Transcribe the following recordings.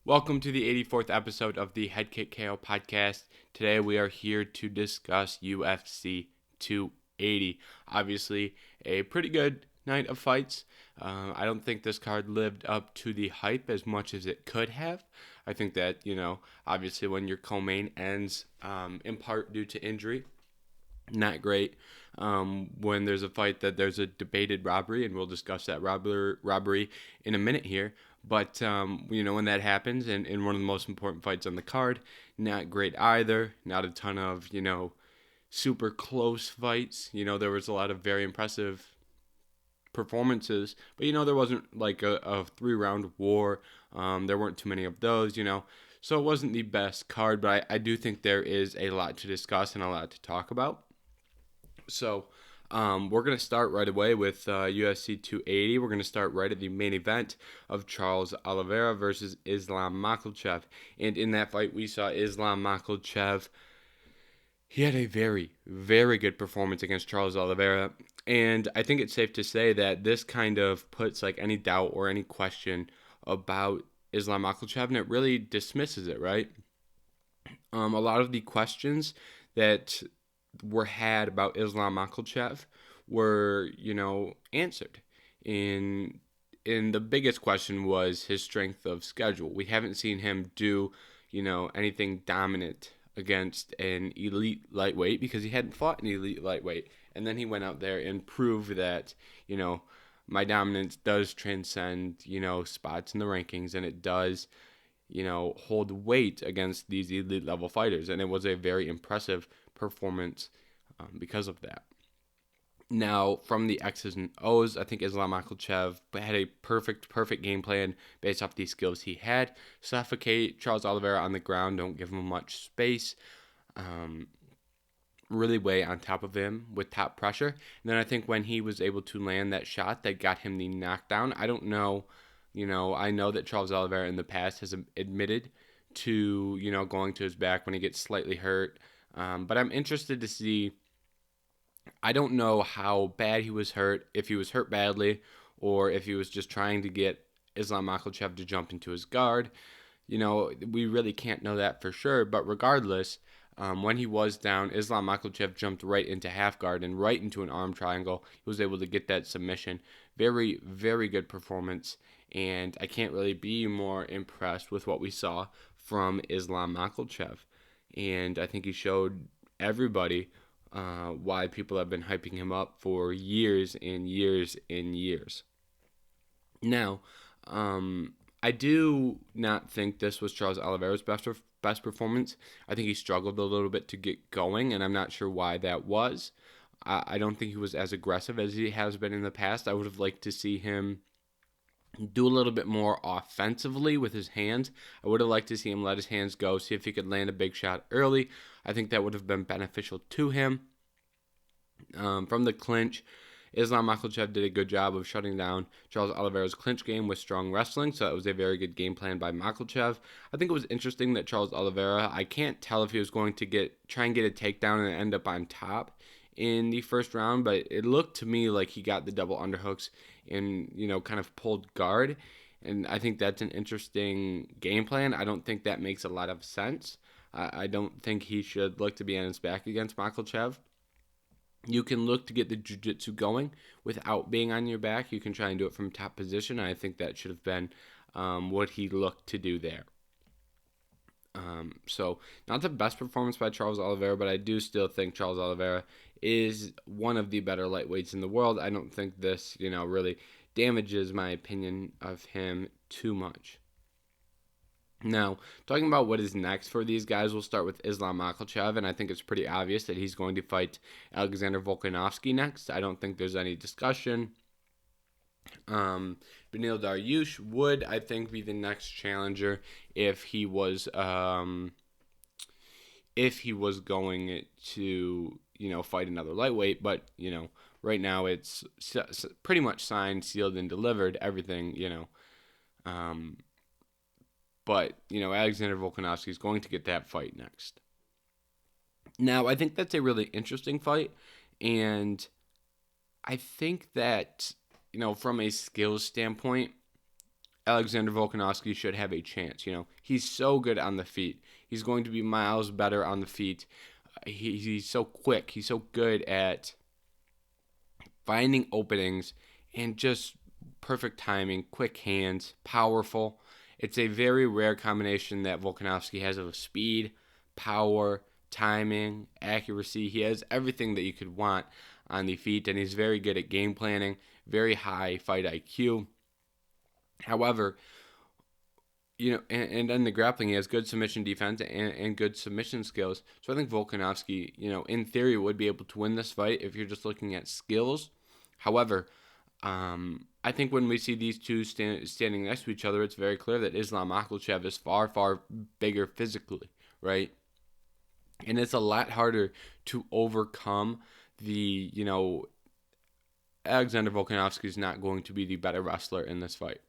Welcome to the 84th episode of the Head Kick KO podcast. Today we are here to discuss UFC 280. Obviously, a pretty good night of fights. I don't think this card lived up to the hype as much as it could have. I think that, obviously when your co-main ends in part due to injury, not great. When there's a fight that there's a debated robbery, and we'll discuss that robbery in a minute here. But, when that happens in one of the most important fights on the card, not great either. Not a ton of, super close fights. There was a lot of very impressive performances, but, there wasn't like a 3-round war. There weren't too many of those, So it wasn't the best card, but I do think there is a lot to discuss and a lot to talk about. So we're going to start right away with UFC 280. We're going to start right at the main event of Charles Oliveira versus Islam Makhachev. And in that fight, we saw Islam Makhachev. He had a very, very good performance against Charles Oliveira. And I think it's safe to say that this kind of puts like any doubt or any question about Islam Makhachev, and it really dismisses it, right? A lot of the questions that were had about Islam Makhachev were, answered. And the biggest question was his strength of schedule. We haven't seen him do, anything dominant against an elite lightweight because he hadn't fought an elite lightweight. And then he went out there and proved that, my dominance does transcend, spots in the rankings, and it does, hold weight against these elite level fighters. And it was a very impressive performance because of that. Now, from the X's and O's, I think Islam Makhachev had a perfect game plan based off the skills he had. Suffocate Charles Oliveira on the ground, don't give him much space. Really way on top of him with top pressure. And then I think when he was able to land that shot that got him the knockdown, I don't know, I know that Charles Oliveira in the past has admitted to, going to his back when he gets slightly hurt. But I'm interested to see, I don't know how bad he was hurt, if he was hurt badly, or if he was just trying to get Islam Makhachev to jump into his guard. We really can't know that for sure, but regardless, when he was down, Islam Makhachev jumped right into half guard and right into an arm triangle. He was able to get that submission. Very, very good performance, and I can't really be more impressed with what we saw from Islam Makhachev. And I think he showed everybody why people have been hyping him up for years and years and years. Now, I do not think this was Charles Oliveira's best performance. I think he struggled a little bit to get going, and I'm not sure why that was. I don't think he was as aggressive as he has been in the past. I would have liked to see him do a little bit more offensively with his hands. I would have liked to see him let his hands go, see if he could land a big shot early. I think that would have been beneficial to him. From the clinch, Islam Makhachev did a good job of shutting down Charles Oliveira's clinch game with strong wrestling, so that was a very good game plan by Makhachev. I think it was interesting that Charles Oliveira, I can't tell if he was going to try and get a takedown and end up on top in the first round, but it looked to me like he got the double underhooks and, kind of pulled guard. And I think that's an interesting game plan. I don't think that makes a lot of sense. I don't think he should look to be on his back against Makhachev. You can look to get the jiu-jitsu going without being on your back. You can try and do it from top position. I think that should have been what he looked to do there. So not the best performance by Charles Oliveira, but I do still think Charles Oliveira is one of the better lightweights in the world. I don't think this, really damages my opinion of him too much. Now, talking about what is next for these guys, we'll start with Islam Makhachev, and I think it's pretty obvious that he's going to fight Alexander Volkanovski next. I don't think there's any discussion. Beneil Dariush would, I think, be the next challenger if he was going to, fight another lightweight. But, right now it's pretty much signed, sealed, and delivered, everything, But, Alexander Volkanovski is going to get that fight next. Now, I think that's a really interesting fight, and I think that, from a skills standpoint, Alexander Volkanovski should have a chance. He's so good on the feet. He's going to be miles better on the feet. He's so quick. He's so good at finding openings and just perfect timing, quick hands, powerful. It's a very rare combination that Volkanovski has of speed, power, timing, accuracy. He has everything that you could want on the feet, and he's very good at game planning, very high fight IQ. However, and in the grappling, he has good submission defense and good submission skills. So I think Volkanovski, in theory, would be able to win this fight if you're just looking at skills. However, I think when we see these two standing next to each other, it's very clear that Islam Makhachev is far, far bigger physically, right? And it's a lot harder to overcome the, Alexander Volkanovski is not going to be the better wrestler in this fight.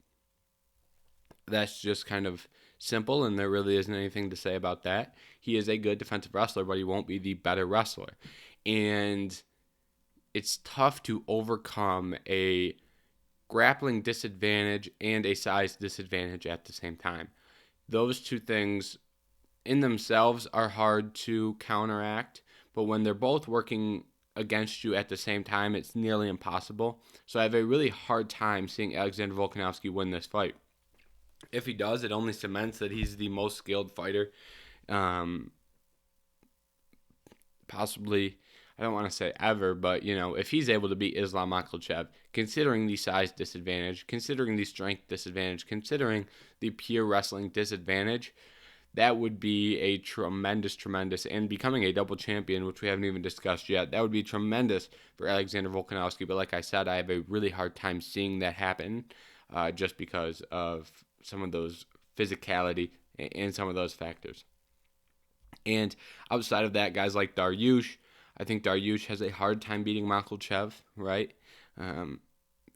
That's just kind of simple, and there really isn't anything to say about that. He is a good defensive wrestler, but he won't be the better wrestler. And it's tough to overcome a grappling disadvantage and a size disadvantage at the same time. Those two things in themselves are hard to counteract, but when they're both working against you at the same time, it's nearly impossible. So I have a really hard time seeing Alexander Volkanovski win this fight. If he does, it only cements that he's the most skilled fighter. Possibly, I don't want to say ever, but, if he's able to beat Islam Makhachev, considering the size disadvantage, considering the strength disadvantage, considering the pure wrestling disadvantage, that would be a tremendous, and becoming a double champion, which we haven't even discussed yet, that would be tremendous for Alexander Volkanovski. But like I said, I have a really hard time seeing that happen just because of some of those physicality and some of those factors. And outside of that, guys like Dariush, I think Dariush has a hard time beating Makhachev, right?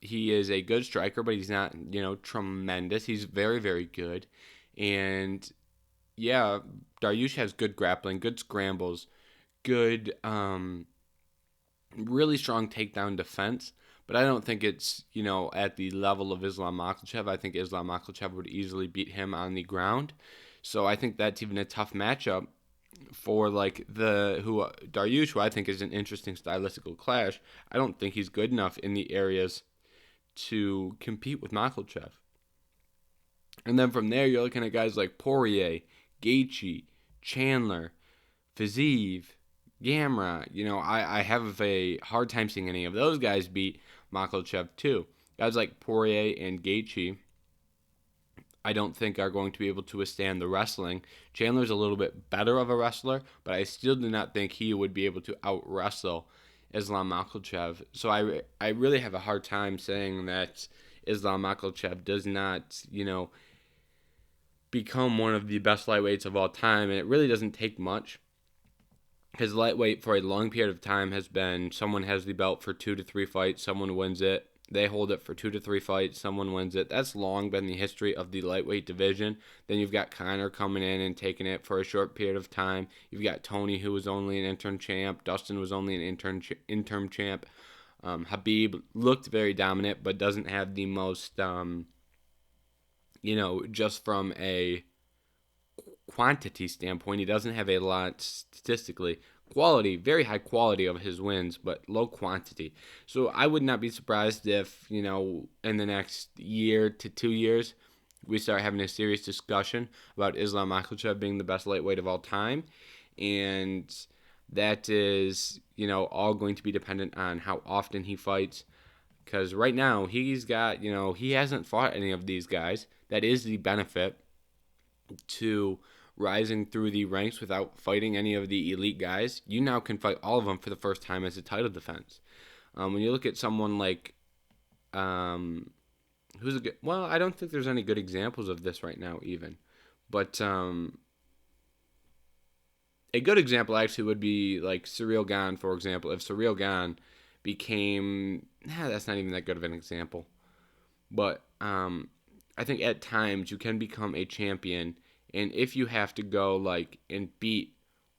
He is a good striker, but he's not, tremendous. He's very, very good. And yeah, Dariush has good grappling, good scrambles, good, really strong takedown defense. But I don't think it's, at the level of Islam Makhachev. I think Islam Makhachev would easily beat him on the ground. So I think that's even a tough matchup for Dariush, who I think is an interesting stylistical clash. I don't think he's good enough in the areas to compete with Makhachev. And then from there, you're looking at guys like Poirier, Gaethje, Chandler, Fiziev, Gamrot. I have a hard time seeing any of those guys beat Makhachev too. Guys like Poirier and Gaethje, I don't think are going to be able to withstand the wrestling. Chandler's a little bit better of a wrestler, but I still do not think he would be able to out-wrestle Islam Makhachev. So I really have a hard time saying that Islam Makhachev does not, become one of the best lightweights of all time, and it really doesn't take much. His lightweight for a long period of time has been someone has the belt for 2 to 3 fights, someone wins it. They hold it for 2 to 3 fights, someone wins it. That's long been the history of the lightweight division. Then you've got Conor coming in and taking it for a short period of time. You've got Tony, who was only an interim champ. Dustin was only an interim champ. Habib looked very dominant, but doesn't have the most, just from a quantity standpoint, he doesn't have a lot statistically. Quality, very high quality of his wins, but low quantity. So I would not be surprised if, in the next year to 2 years, we start having a serious discussion about Islam Makhachev being the best lightweight of all time. And that is, all going to be dependent on how often he fights. Because right now, he's got, he hasn't fought any of these guys. That is the benefit to rising through the ranks without fighting any of the elite guys. You now can fight all of them for the first time as a title defense. When you look at someone like, I don't think there's any good examples of this right now even. But a good example actually would be like Ciryl Gane, for example. If Ciryl Gane became, that's not even that good of an example. But I think at times you can become a champion. And if you have to go and beat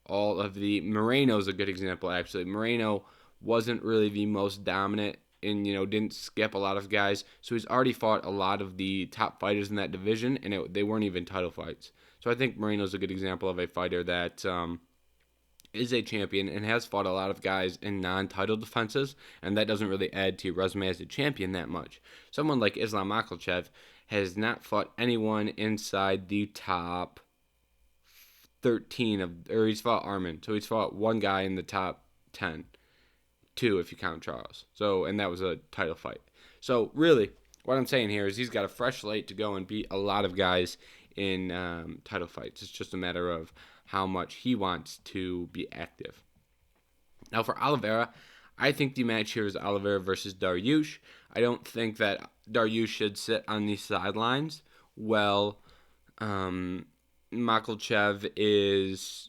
all of Moreno's a good example actually. Moreno wasn't really the most dominant and, didn't skip a lot of guys. So he's already fought a lot of the top fighters in that division, and they weren't even title fights. So I think Moreno's a good example of a fighter that is a champion and has fought a lot of guys in non-title defenses, and that doesn't really add to your resume as a champion that much. Someone like Islam Makhachev has not fought anyone inside the top 13 or he's fought Arman, so he's fought one guy in the top 10, two if you count Charles. So, and that was a title fight. So really, what I'm saying here is he's got a fresh slate to go and beat a lot of guys in title fights. It's just a matter of how much he wants to be active. Now for Oliveira, I think the match here is Oliveira versus Dariush. I don't think that Dariush should sit on the sidelines while Makhachev is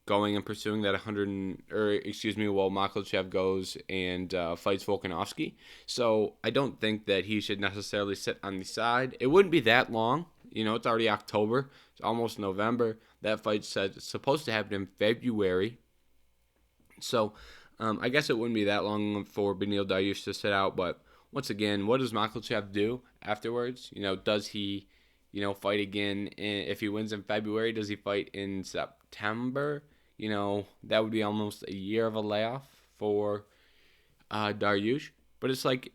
going and pursuing that while Makhachev goes and fights Volkanovski. So I don't think that he should necessarily sit on the side. It wouldn't be that long. It's already October. It's almost November. That fight said it's supposed to happen in February. So I guess it wouldn't be that long for Beneil Dariush to sit out. But once again, what does Makhachev do afterwards? Does he, fight again? If he wins in February, does he fight in September? That would be almost a year of a layoff for Dariush. But it's like,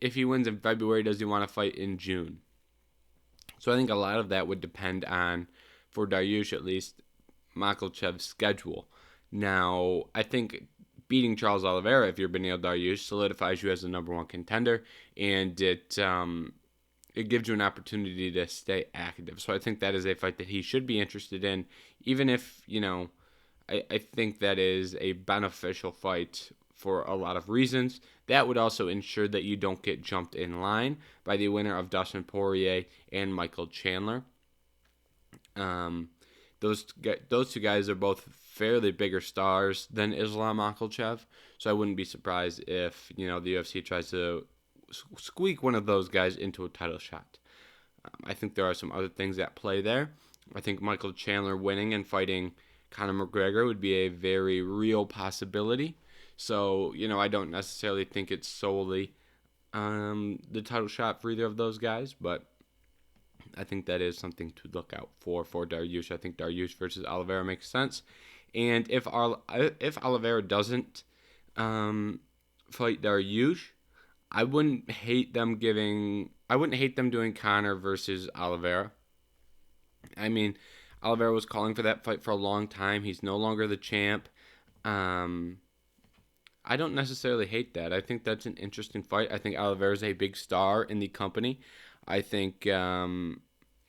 if he wins in February, does he want to fight in June? So I think a lot of that would depend on, for Dariush at least, Makhachev's schedule. Now, I think beating Charles Oliveira, if you're Beneil Dariush, solidifies you as the number one contender, and it gives you an opportunity to stay active. So I think that is a fight that he should be interested in, even if, I think that is a beneficial fight for a lot of reasons. That would also ensure that you don't get jumped in line by the winner of Dustin Poirier and Michael Chandler. Those two guys are both fairly bigger stars than Islam Makhachev, so I wouldn't be surprised if the UFC tries to squeak one of those guys into a title shot. I think there are some other things at play there. I think Michael Chandler winning and fighting Conor McGregor would be a very real possibility. So, I don't necessarily think it's solely the title shot for either of those guys, but I think that is something to look out for Dariush. I think Dariush versus Oliveira makes sense. And if Oliveira doesn't fight Dariush, I wouldn't hate them doing Conor versus Oliveira. I mean, Oliveira was calling for that fight for a long time. He's no longer the champ. I don't necessarily hate that. I think that's an interesting fight. I think Oliveira is a big star in the company. I think, I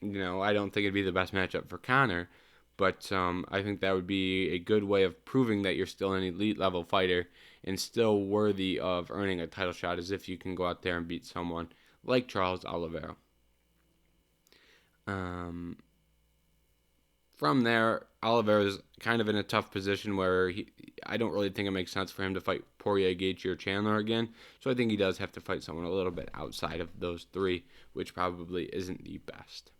don't think it'd be the best matchup for Conor, but I think that would be a good way of proving that you're still an elite level fighter and still worthy of earning a title shot, as if you can go out there and beat someone like Charles Oliveira. From there, Oliveira's kind of in a tough position where I don't really think it makes sense for him to fight Poirier, Gaethje, or Chandler again. So I think he does have to fight someone a little bit outside of those three, which probably isn't the best.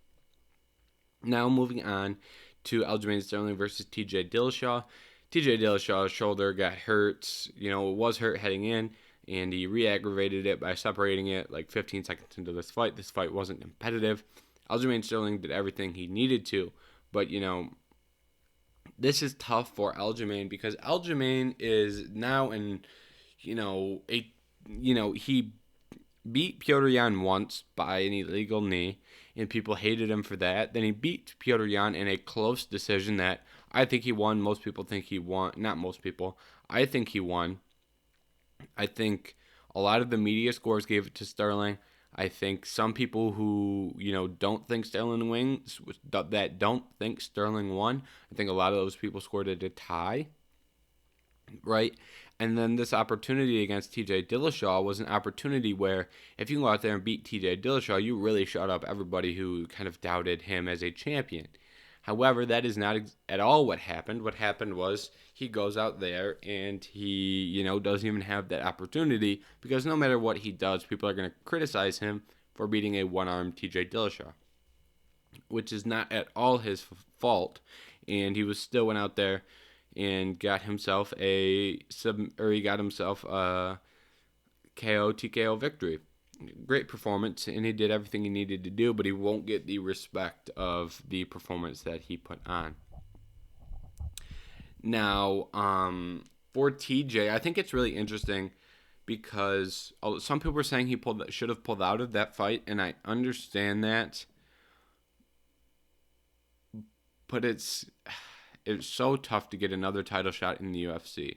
Now moving on to Aljamain Sterling versus TJ Dillashaw. TJ Dillashaw's shoulder got hurt, was hurt heading in, and he re-aggravated it by separating it like 15 seconds into this fight. This fight wasn't competitive. Aljamain Sterling did everything he needed to, but, this is tough for Aljamain because Aljamain is now he beat Petr Yan once by an illegal knee, and people hated him for that. Then he beat Petr Yan in a close decision that I think he won. Most people think he won. Not most people. I think he won. I think a lot of the media scores gave it to Sterling. I think some people who, don't think Sterling wins, that don't think Sterling won, I think a lot of those people scored it a tie, right? And then this opportunity against TJ Dillashaw was an opportunity where if you can go out there and beat TJ Dillashaw, you really shut up everybody who kind of doubted him as a champion. However, that is not at all what happened. What happened was he goes out there and he, doesn't even have that opportunity because no matter what he does, people are going to criticize him for beating a one-armed TJ Dillashaw, which is not at all his fault. And he still went out there and got himself KO TKO victory. Great performance, and he did everything he needed to do, but he won't get the respect of the performance that he put on. Now, for TJ, I think it's really interesting because some people are saying he should have pulled out of that fight, and I understand that. But it's so tough to get another title shot in the UFC.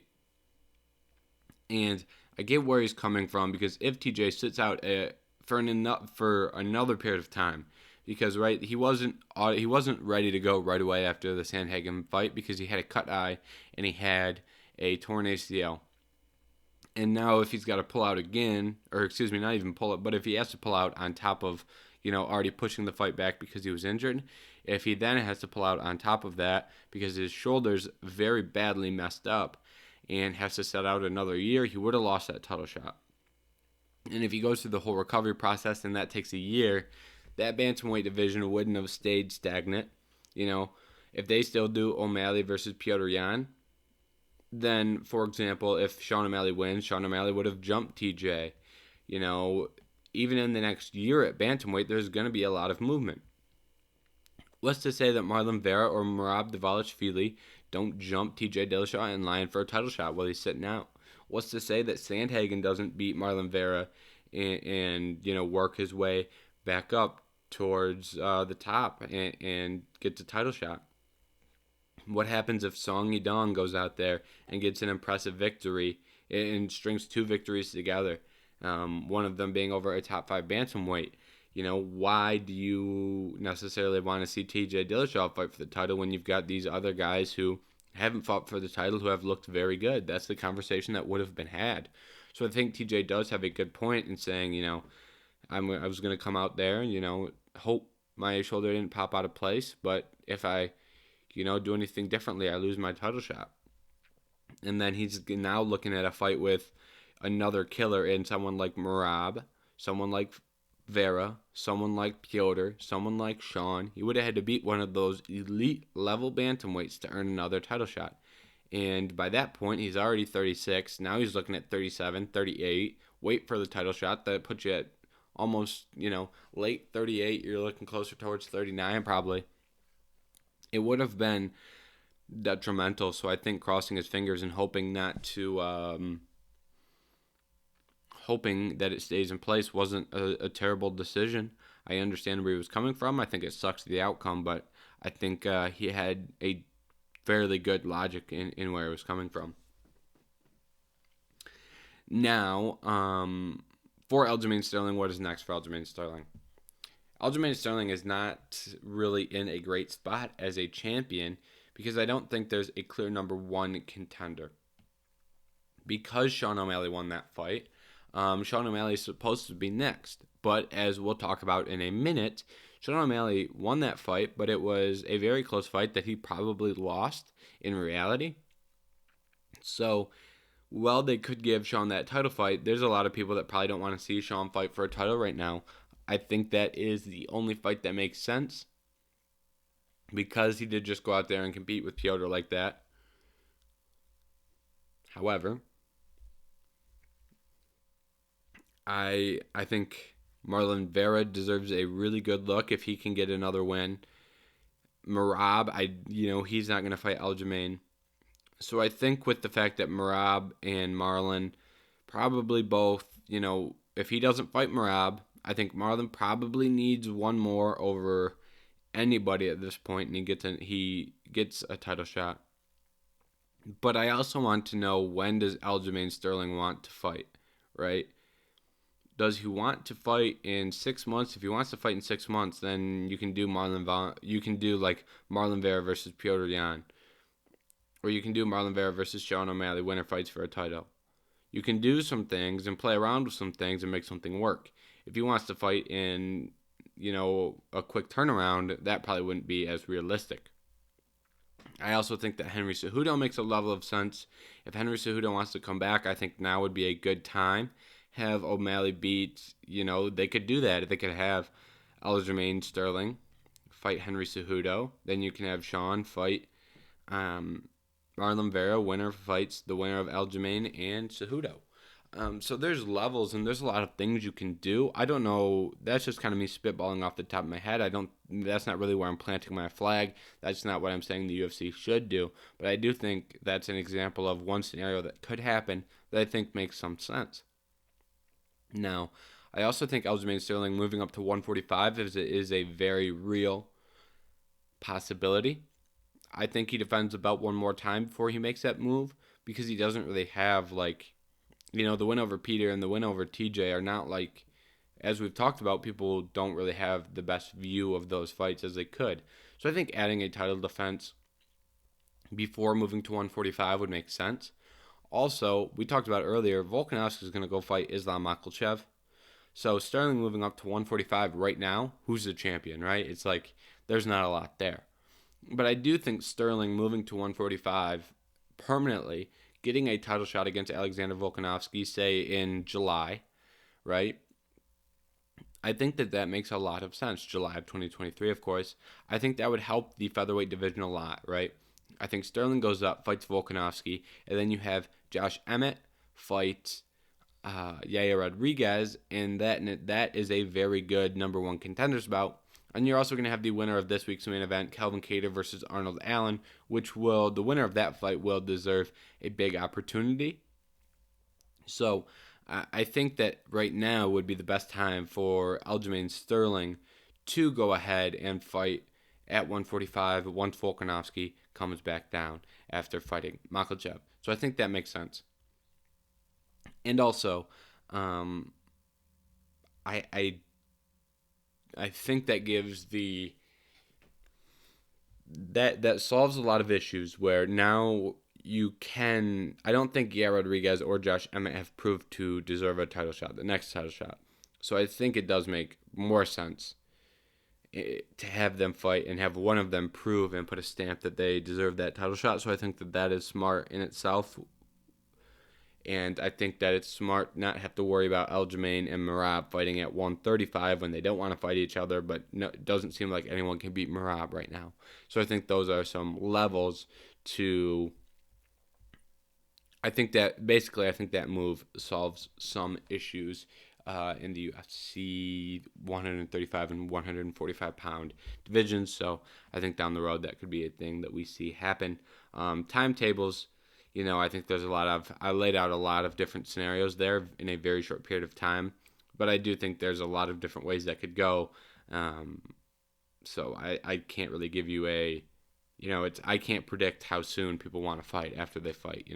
And I get where he's coming from, because if TJ sits out for another period of time, because he wasn't ready to go right away after the Sandhagen fight, because he had a cut eye and he had a torn ACL. And now if he's got to pull out again, or excuse me, not even pull it, but if he has to pull out on top of, already pushing the fight back because he was injured, if he then has to pull out on top of that because his shoulder's very badly messed up and has to set out another year, he would have lost that title shot. And if he goes through the whole recovery process and that takes a year, that bantamweight division wouldn't have stayed stagnant. If they still do O'Malley versus Petr Yan, then, for example, if Sean O'Malley wins, Sean O'Malley would have jumped TJ. Even in the next year at bantamweight, there's going to be a lot of movement. What's to say that Marlon Vera or Merab Dvalishvili don't jump TJ Dillashaw in line for a title shot while he's sitting out? What's to say that Sandhagen doesn't beat Marlon Vera and work his way back up towards the top and gets a title shot? What happens if Song Yadong goes out there and gets an impressive victory and strings 2 victories together, one of them being over a top 5 bantamweight? Why do you necessarily want to see TJ Dillashaw fight for the title when you've got these other guys who haven't fought for the title who have looked very good? That's the conversation that would have been had. So I think TJ does have a good point in saying, I was going to come out there, hope my shoulder didn't pop out of place, but if I, do anything differently, I lose my title shot. And then he's now looking at a fight with another killer in someone like Merab, someone like Vera, someone like Piotr, someone like Sean. He would have had to beat one of those elite level bantamweights to earn another title shot. And by that point, he's already 36. Now he's looking at 37, 38. Wait for the title shot. That puts you at almost, late 38. You're looking closer towards 39 probably. It would have been detrimental. So I think crossing his fingers and hoping that it stays in place wasn't a terrible decision. I understand where he was coming from. I think it sucks the outcome, but I think he had a fairly good logic in where it was coming from. Now, for Aljamain Sterling, what is next for Aljamain Sterling? Aljamain Sterling is not really in a great spot as a champion because I don't think there's a clear number one contender. Because Sean O'Malley won that fight, Sean O'Malley is supposed to be next. But as we'll talk about in a minute, Sean O'Malley won that fight, but it was a very close fight that he probably lost in reality. So, while they could give Sean that title fight, there's a lot of people that probably don't want to see Sean fight for a title right now. I think that is the only fight that makes sense because he did just go out there and compete with Piotr like that. However, I think Marlon Vera deserves a really good look if he can get another win. Merab, he's not going to fight Aljamain. So I think with the fact that Merab and Marlon probably both, if he doesn't fight Merab, I think Marlon probably needs one more over anybody at this point, and he gets a title shot. But I also want to know, when does Aljamain Sterling want to fight, right? Does he want to fight in 6 months? If he wants to fight in 6 months, then you can do Marlon Vera versus Petr Yan. Or you can do Marlon Vera versus Sean O'Malley, winner fights for a title. You can do some things and play around with some things and make something work. If he wants to fight in, a quick turnaround, that probably wouldn't be as realistic. I also think that Henry Cejudo makes a level of sense. If Henry Cejudo wants to come back, I think now would be a good time. Have O'Malley beat, they could do that. If they could have Aljamain Sterling fight Henry Cejudo, then you can have Sean fight Marlon Vera, winner fights the winner of Aljamain and Cejudo. So there's levels and there's a lot of things you can do. I don't know. That's just kind of me spitballing off the top of my head. That's not really where I'm planting my flag. That's not what I'm saying the UFC should do. But I do think that's an example of one scenario that could happen that I think makes some sense. Now, I also think Aljamain Sterling moving up to 145 is a very real possibility. I think he defends the belt one more time before he makes that move because he doesn't really have the win over Peter and the win over TJ are not as we've talked about, people don't really have the best view of those fights as they could. So I think adding a title defense before moving to 145 would make sense. Also, we talked about earlier, Volkanovski is going to go fight Islam Makhachev. So Sterling moving up to 145 right now, who's the champion, right? It's there's not a lot there. But I do think Sterling moving to 145 permanently, getting a title shot against Alexander Volkanovski, say in July, right? I think that makes a lot of sense. July of 2023, of course. I think that would help the featherweight division a lot, right? I think Sterling goes up, fights Volkanovski, and then you have Josh Emmett fight Yair Rodriguez, and that is a very good number one contenders bout. And you're also going to have the winner of this week's main event, Calvin Kattar versus Arnold Allen, the winner of that fight will deserve a big opportunity. So I think that right now would be the best time for Aljamain Sterling to go ahead and fight at 145 once Volkanovski comes back down after fighting Makhachev. So I think that makes sense. And also, I think that gives that solves a lot of issues where now I don't think Yair Rodriguez or Josh Emmett have proved to deserve a title shot, the next title shot. So I think it does make more sense to have them fight and have one of them prove and put a stamp that they deserve that title shot. So I think that is smart in itself. And I think that it's smart not have to worry about Aljamain and Merab fighting at 135 when they don't want to fight each other, but it doesn't seem like anyone can beat Merab right now. So I think those are some levels to... I think that move solves some issues in the UFC 135 and 145 pound divisions. So I think down the road that could be a thing that we see happen. Timetables... I think I laid out a lot of different scenarios there in a very short period of time, but I do think there's a lot of different ways that could go. So I can't really give you I can't predict how soon people want to fight after they fight.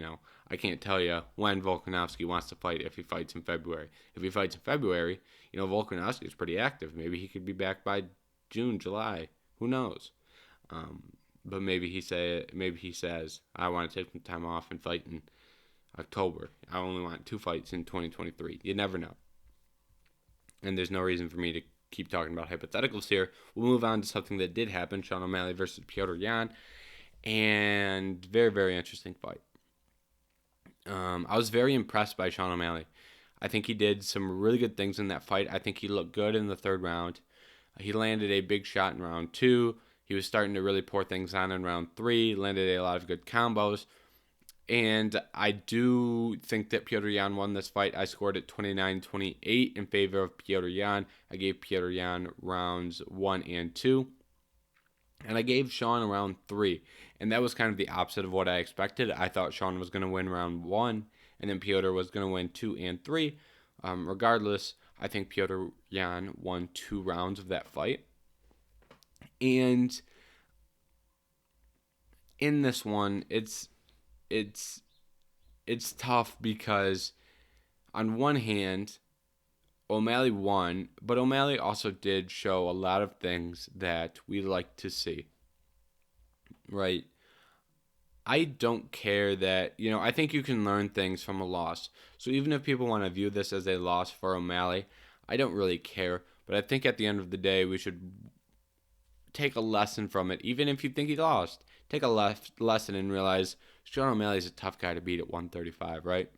I can't tell you when Volkanovski wants to fight if he fights in February. If he fights in February, Volkanovski is pretty active. Maybe he could be back by June, July. Who knows? But maybe he says, I want to take some time off and fight in October. I only want 2 fights in 2023. You never know. And there's no reason for me to keep talking about hypotheticals here. We'll move on to something that did happen, SeanO'Malley versus Petr Yan. And very, very interesting fight. I was very impressed by SeanO'Malley. I think he did some really good things in that fight. I think he looked good in the 3rd round. He landed a big shot in round 2. He was starting to really pour things on in round 3, landed a lot of good combos. And I do think that Petr Yan won this fight. I scored it 29-28 in favor of Petr Yan. I gave Petr Yan rounds 1 and 2. And I gave Sean round 3. And that was kind of the opposite of what I expected. I thought Sean was going to win round 1, and then Petr was going to win 2 and 3. Regardless, I think Petr Yan won 2 rounds of that fight. And in this one, it's tough because on one hand, O'Malley won, but O'Malley also did show a lot of things that we like to see. Right? I don't care that, I think you can learn things from a loss. So even if people want to view this as a loss for O'Malley, I don't really care. But I think at the end of the day, we should take a lesson from it. Even if you think he lost, take a lesson and realize Sean O'Malley is a tough guy to beat at 135, right?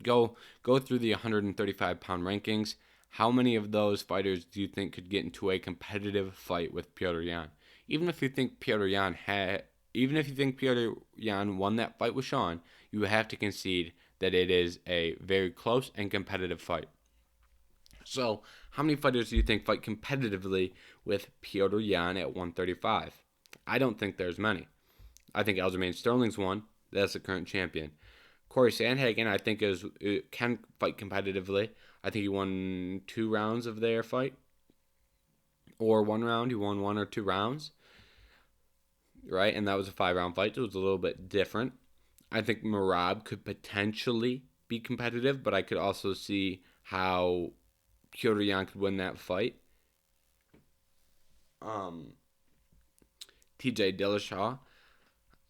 Go through the 135-pound rankings. How many of those fighters do you think could get into a competitive fight with Petr Yan? Even if you think Petr Yan won that fight with Sean, you have to concede that it is a very close and competitive fight. So, how many fighters do you think fight competitively with Petr Yan at 135? I don't think there's many. I think Aljamain Sterling's one. That's the current champion. Corey Sandhagen, I think, can fight competitively. I think he won 2 rounds of their fight. Or 1 round. He won 1 or 2 rounds. Right? And that was a 5-round fight, so it was a little bit different. I think Merab could potentially be competitive, but I could also see how Petr Yan could win that fight. TJ Dillashaw,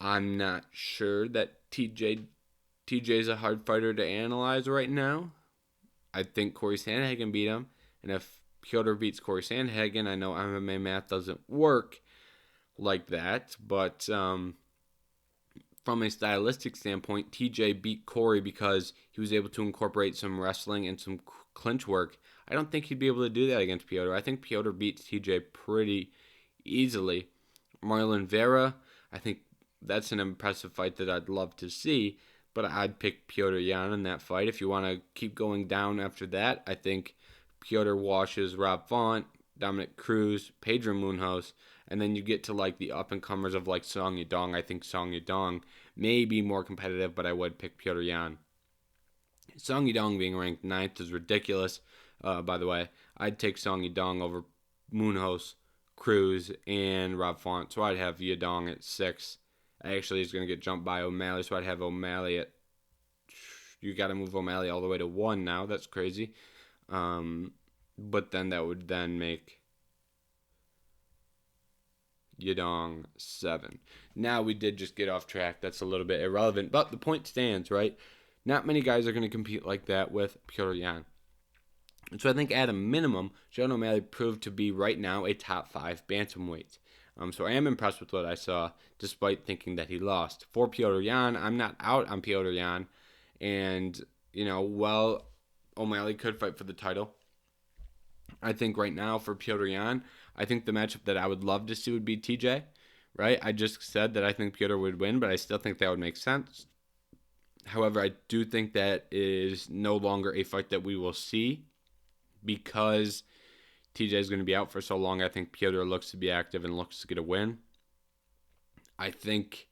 I'm not sure that TJ's a hard fighter to analyze right now. I think Corey Sandhagen beat him, and if Petr beats Corey Sandhagen, I know MMA math doesn't work like that, but from a stylistic standpoint, TJ beat Corey because he was able to incorporate some wrestling and some clinch work. I don't think he'd be able to do that against Petr. I think Petr beats TJ pretty easily. Marlon Vera, I think that's an impressive fight that I'd love to see, but I'd pick Petr Yan in that fight. If you want to keep going down after that, I think Petr washes Rob Font, Dominic Cruz, Pedro Munhoz, and then you get to like the up-and-comers of like Song Yadong. I think Song Yadong may be more competitive, but I would pick Petr Yan. Song Yadong being ranked 9th is ridiculous, by the way. I'd take Song Yadong over Munhoz, Cruz, and Rob Font, so I'd have Yadong at 6. Actually, he's going to get jumped by O'Malley, so I'd have O'Malley at... You got to move O'Malley all the way to 1 now. That's crazy. But then that would then make Yadong 7. Now we did just get off track. That's a little bit irrelevant, but the point stands, right? Not many guys are going to compete like that with Petr Yan. And so I think at a minimum, Sean O'Malley proved to be right now a top 5 bantamweight. So I am impressed with what I saw, despite thinking that he lost. For Petr Yan, I'm not out on Petr Yan. And, while O'Malley could fight for the title, I think right now for Petr Yan, I think the matchup that I would love to see would be TJ, right? I just said that I think Petr would win, but I still think that would make sense. However, I do think that is no longer a fight that we will see because TJ is going to be out for so long. I think Petr looks to be active and looks to get a win. I think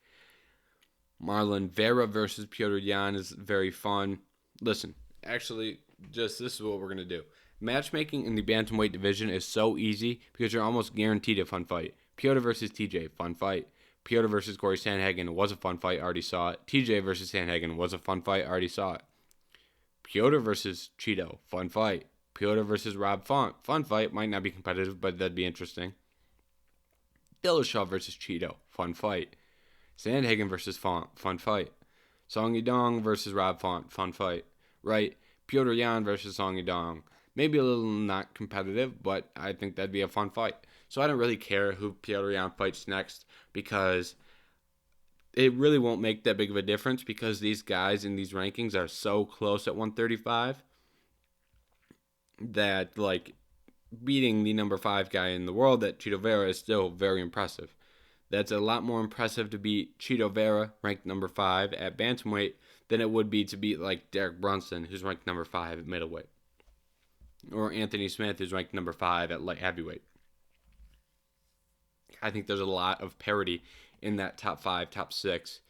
Marlon Vera versus Petr Yan is very fun. Listen, actually, this is what we're going to do. Matchmaking in the bantamweight division is so easy because you're almost guaranteed a fun fight. Petr versus TJ, fun fight. Petr versus Corey Sandhagen was a fun fight, already saw it. TJ versus Sandhagen was a fun fight, already saw it. Petr versus Cheeto, fun fight. Petr versus Rob Font, fun fight, might not be competitive, but that'd be interesting. Dillashaw versus Cheeto, fun fight. Sandhagen versus Font, fun fight. Song Yadong versus Rob Font, fun fight. Right? Petr Yan versus Song Yadong. Maybe a little not competitive, but I think that'd be a fun fight. So I don't really care who Petr Yan fights next because it really won't make that big of a difference because these guys in these rankings are so close at 135 that, like, beating the number 5 guy in the world, that Chito Vera, is still very impressive. That's a lot more impressive to beat Chito Vera, ranked number 5 at bantamweight, than it would be to beat, like, Derek Brunson, who's ranked number 5 at middleweight. Or Anthony Smith, who's ranked number 5 at light heavyweight. I think there's a lot of parity in that top 5, top 6,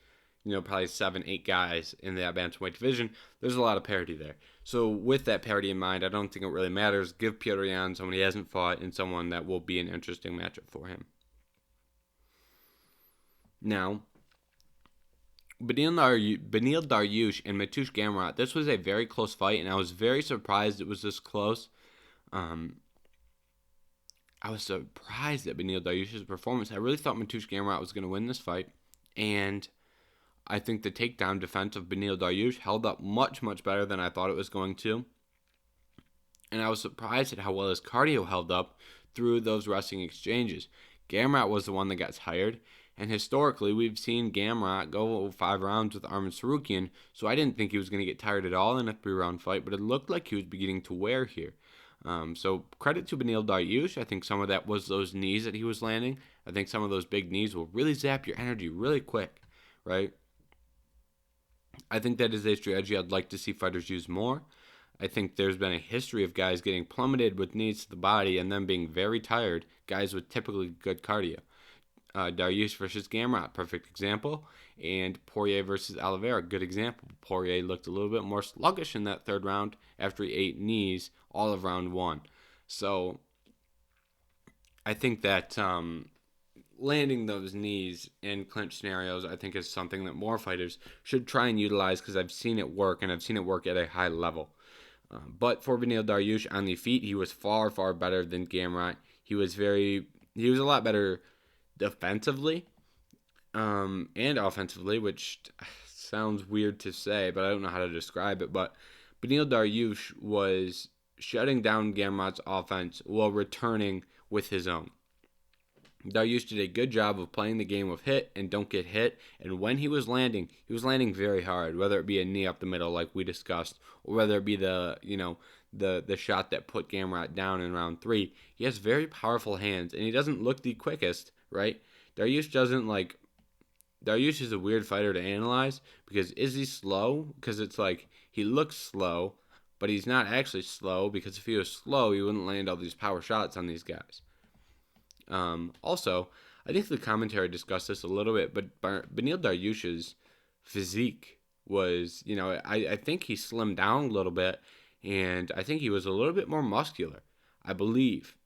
probably 7, 8 guys in that bantamweight division. There's a lot of parity there. So with that parity in mind, I don't think it really matters. Give Petr Yan someone he hasn't fought and someone that will be an interesting matchup for him. Now, Beneil Dariush and Mateusz Gamrot, this was a very close fight, and I was very surprised it was this close. I was surprised at Beneil Dariush's performance. I really thought Mateusz Gamrot was going to win this fight, and I think the takedown defense of Beneil Dariush held up much, much better than I thought it was going to. And I was surprised at how well his cardio held up through those wrestling exchanges. Gamrot was the one that got tired, and historically we've seen Gamrot go 5 rounds with Arman Tsarukyan, so I didn't think he was going to get tired at all in a 3-round fight, but it looked like he was beginning to wear here. So credit to Beneil Dariush. I think some of that was those knees that he was landing. I think some of those big knees will really zap your energy really quick, right? I think that is a strategy I'd like to see fighters use more. I think there's been a history of guys getting plummeted with knees to the body and then being very tired, guys with typically good cardio. Dariush versus Gamrot, perfect example. And Poirier versus Oliveira, good example. Poirier looked a little bit more sluggish in that third round after he ate knees all of round one. So I think that landing those knees in clinch scenarios, I think, is something that more fighters should try and utilize because I've seen it work, and I've seen it work at a high level. But for Beneil Dariush on the feet, he was far, far better than Gamrot. He was a lot better defensively and offensively, which sounds weird to say, but I don't know how to describe it. But Beneil Dariush was shutting down Gamrot's offense while returning with his own. Dariush did a good job of playing the game of hit and don't get hit, and when he was landing very hard, whether it be a knee up the middle like we discussed, or whether it be the shot that put Gamrot down in round 3. He has very powerful hands, and he doesn't look the quickest, right? Dariush is a weird fighter to analyze because is he slow? Because it's like he looks slow, but he's not actually slow because if he was slow, he wouldn't land all these power shots on these guys. Also, I think the commentary discussed this a little bit, but Beneil Dariush's physique was, I think he slimmed down a little bit, and I think he was a little bit more muscular, I believe.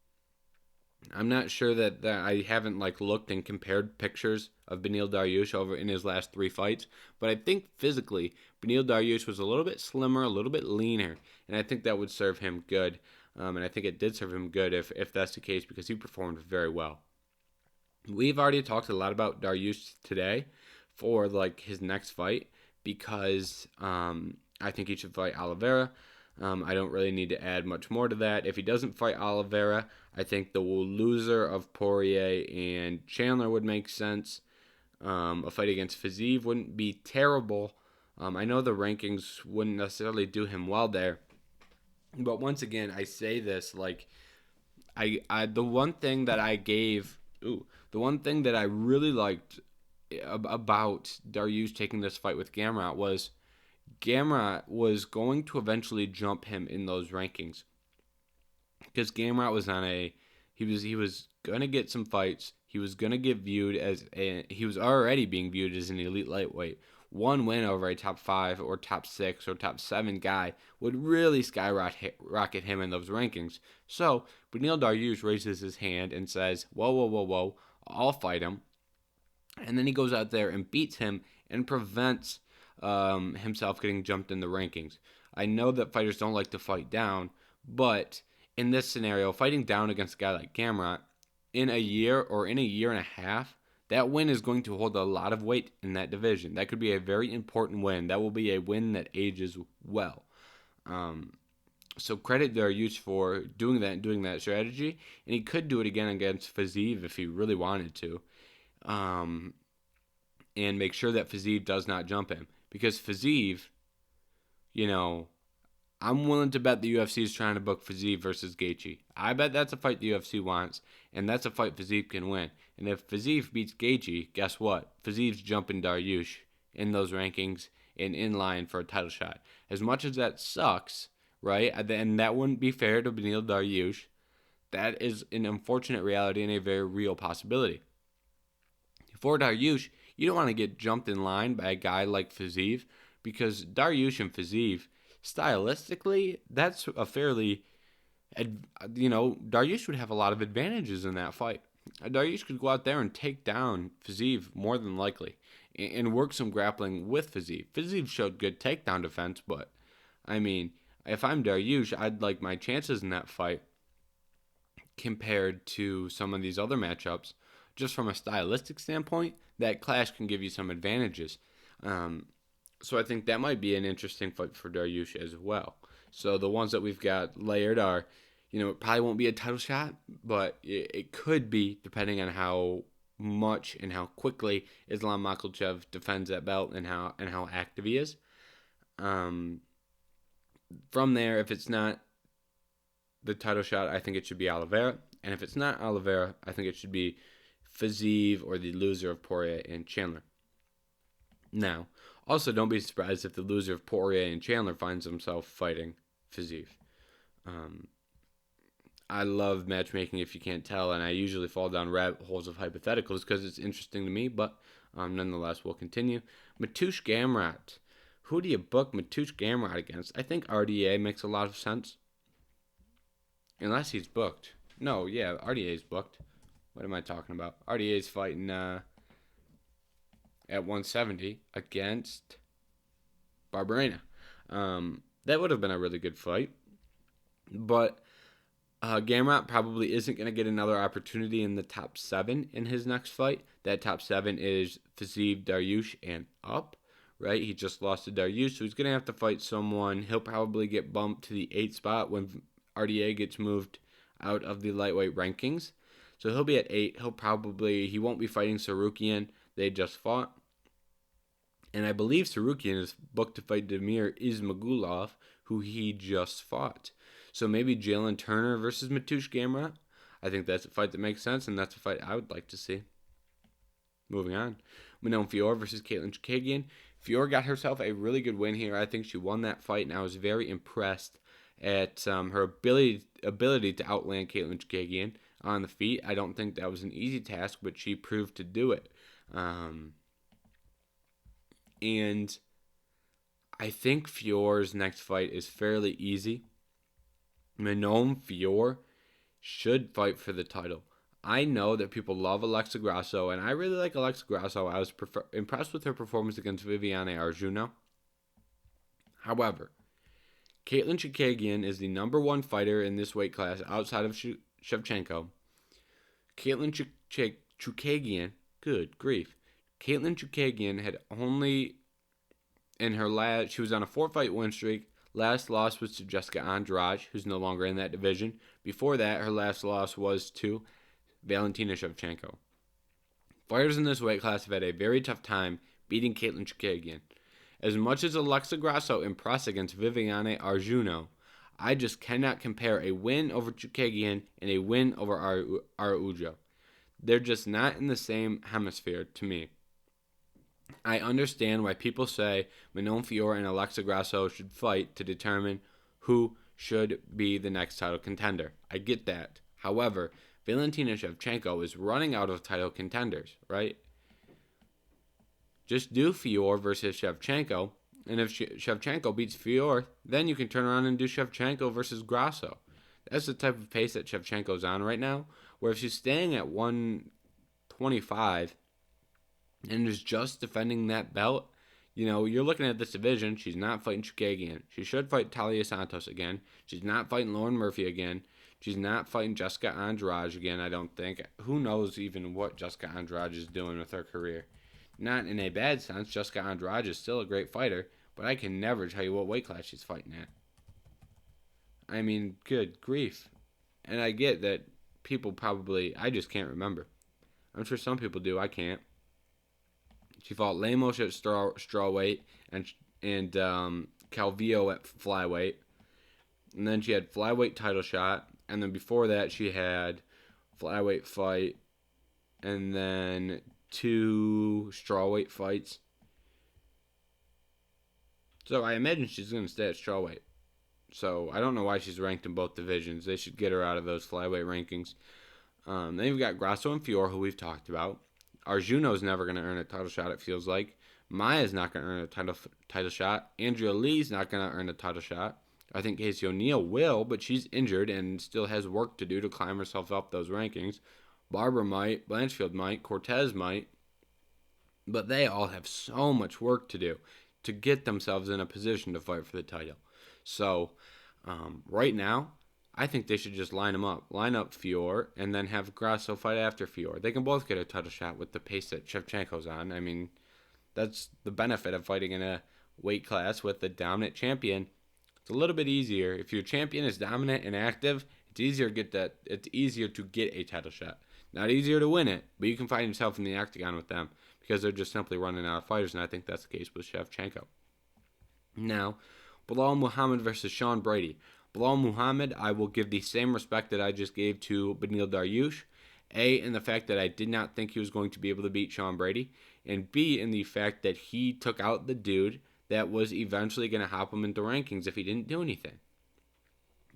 I'm not sure that I haven't looked and compared pictures of Beneil Dariush over in his last 3 fights, but I think physically Beneil Dariush was a little bit slimmer, a little bit leaner, and I think that would serve him good. And I think it did serve him good if that's the case because he performed very well. We've already talked a lot about Dariush today for his next fight because I think he should fight Oliveira. I don't really need to add much more to that. If he doesn't fight Oliveira, I think the loser of Poirier and Chandler would make sense. A fight against Fiziev wouldn't be terrible. I know the rankings wouldn't necessarily do him well there. But once again, I say this the one thing that I really liked about Dariush taking this fight with Gamrot was going to eventually jump him in those rankings because Gamrot was he was gonna get some fights. He was gonna get viewed he was already being viewed as an elite lightweight. One win over a top 5 or top 6 or top 7 guy would really skyrocket him in those rankings. So Beneil Dariush raises his hand and says, whoa, I'll fight him. And then he goes out there and beats him and prevents himself getting jumped in the rankings. I know that fighters don't like to fight down, but in this scenario, fighting down against a guy like Gamrot, in a year or in a year and a half, that win is going to hold a lot of weight in that division. That could be a very important win. That will be a win that ages well. So credit Dariush for doing that strategy, and he could do it again against Fiziev if he really wanted to, and make sure that Fiziev does not jump him. Because Fiziev, I'm willing to bet the UFC is trying to book Fiziev versus Gaethje. I bet that's a fight the UFC wants, and that's a fight Fiziev can win. And if Fiziev beats Gaethje, guess what? Fiziev's jumping Dariush in those rankings and in line for a title shot. As much as that sucks, right? And that wouldn't be fair to Beneil Dariush. That is an unfortunate reality and a very real possibility. For Dariush, you don't want to get jumped in line by a guy like Fiziev because Dariush and Fiziev, stylistically, that's a fairly, Dariush would have a lot of advantages in that fight. Dariush could go out there and take down Fiziev more than likely and work some grappling with Fiziev. Fiziev showed good takedown defense, but, if I'm Dariush, I'd like my chances in that fight compared to some of these other matchups. Just from a stylistic standpoint, that clash can give you some advantages. So I think that might be an interesting fight for Dariush as well. So the ones that we've got layered are, it probably won't be a title shot, but it could be depending on how much and how quickly Islam Makhachev defends that belt and how active he is. From there, if it's not the title shot, I think it should be Oliveira. And if it's not Oliveira, I think it should be Fiziev or the loser of Poirier and Chandler. Now, Also, don't be surprised if the loser of Poirier and Chandler finds himself fighting Fiziev. I love matchmaking if you can't tell, and I usually fall down rabbit holes of hypotheticals because it's interesting to me, but nonetheless, we'll continue. Mateusz Gamrot. Who do you book Mateusz Gamrot against? I think RDA makes a lot of sense. Unless he's booked. No, yeah, RDA's booked. What am I talking about? RDA's fighting at 170 against Barberena. That would have been a really good fight. But Gamrot probably isn't going to get another opportunity in the top 7 in his next fight. That top 7 is Fiziev, Dariush, and up, right? He just lost to Dariush, so he's going to have to fight someone. He'll probably get bumped to the 8th spot when RDA gets moved out of the lightweight rankings. So he'll be at 8. He won't be fighting Sarukian. They just fought. And I believe Sarukian is booked to fight Damir Ismagulov, who he just fought. So maybe Jalen Turner versus Mateusz Gamrot. I think that's a fight that makes sense, and that's a fight I would like to see. Moving on. Manon Fiorot versus Katlyn Chookagian. Fiorot got herself a really good win here. I think she won that fight, and I was very impressed at her ability to outland Katlyn Chookagian on the feet. I don't think that was an easy task, but she proved to do it. And I think Fiorot's next fight is fairly easy. Manon Fiorot should fight for the title. I know that people love Alexa Grasso, and I really like Alexa Grasso. I was impressed with her performance against Viviane Arjuna. However, Katlyn Chookagian is the number 1 fighter in this weight class outside of Shevchenko. Katlyn Chookagian, good grief. Katlyn Chookagian had only she was on a 4-fight win streak. Last loss was to Jessica Andrade, who's no longer in that division. Before that, her last loss was to Valentina Shevchenko. Fighters in this weight class have had a very tough time beating Katlyn Chookagian. As much as Alexa Grasso impressed against Viviane Arjuna, I just cannot compare a win over Chookagian and a win over Araujo. They're just not in the same hemisphere to me. I understand why people say Manon Fiorot and Alexa Grasso should fight to determine who should be the next title contender. I get that. However, Valentina Shevchenko is running out of title contenders, right? Just do Fiorot versus Shevchenko, and if Shevchenko beats Fiorot, then you can turn around and do Shevchenko versus Grasso. That's the type of pace that Shevchenko's on right now, where if she's staying at 125 and is just defending that belt, you're looking at this division. She's not fighting Chookagian. She should fight Talia Santos again. She's not fighting Lauren Murphy again. She's not fighting Jessica Andrade again, I don't think. Who knows even what Jessica Andrade is doing with her career? Not in a bad sense. Jessica Andrade is still a great fighter, but I can never tell you what weight class she's fighting at. I mean, good grief. And I get that people I just can't remember. I'm sure some people do. I can't. She fought Lemos at strawweight and Calvillo at flyweight. And then she had flyweight title shot. And then before that, she had flyweight fight. And then 2 strawweight fights. So I imagine she's going to stay at strawweight. So I don't know why she's ranked in both divisions. They should get her out of those flyweight rankings. Then you've got Grasso and Fiorot, who we've talked about. Arjuno's never going to earn a title shot, it feels like. Maya's not going to earn a title shot. Andrea Lee's not going to earn a title shot. I think Casey O'Neill will, but she's injured and still has work to do to climb herself up those rankings. Barbara might, Blanchfield might, Cortez might. But they all have so much work to do to get themselves in a position to fight for the title. So, right now, I think they should just line them up. Line up Fiorot and then have Grasso fight after Fiorot. They can both get a title shot with the pace that Shevchenko's on. I mean, that's the benefit of fighting in a weight class with a dominant champion. It's a little bit easier. If your champion is dominant and active, it's easier to get a title shot. Not easier to win it, but you can find yourself in the octagon with them because they're just simply running out of fighters, and I think that's the case with Shevchenko. Now, Belal Muhammad versus Sean Brady. Belal Muhammad, I will give the same respect that I just gave to Beneil Dariush. A, in the fact that I did not think he was going to be able to beat Sean Brady, and B, in the fact that he took out the dude that was eventually going to hop him into rankings if he didn't do anything.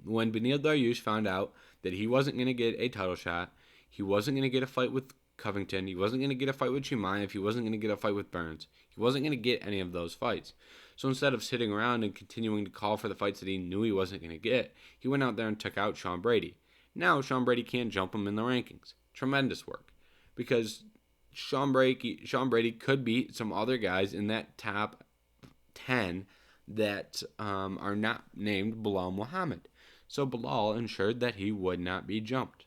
When Beneil Dariush found out that he wasn't going to get a title shot, he wasn't going to get a fight with Covington, he wasn't going to get a fight with Chimaev, he wasn't going to get a fight with Burns, he wasn't going to get any of those fights. So instead of sitting around and continuing to call for the fights that he knew he wasn't going to get, he went out there and took out Sean Brady. Now Sean Brady can't jump him in the rankings. Tremendous work. Because Sean Brady could beat some other guys in that top 10 that are not named Belal Muhammad. So Belal ensured that he would not be jumped.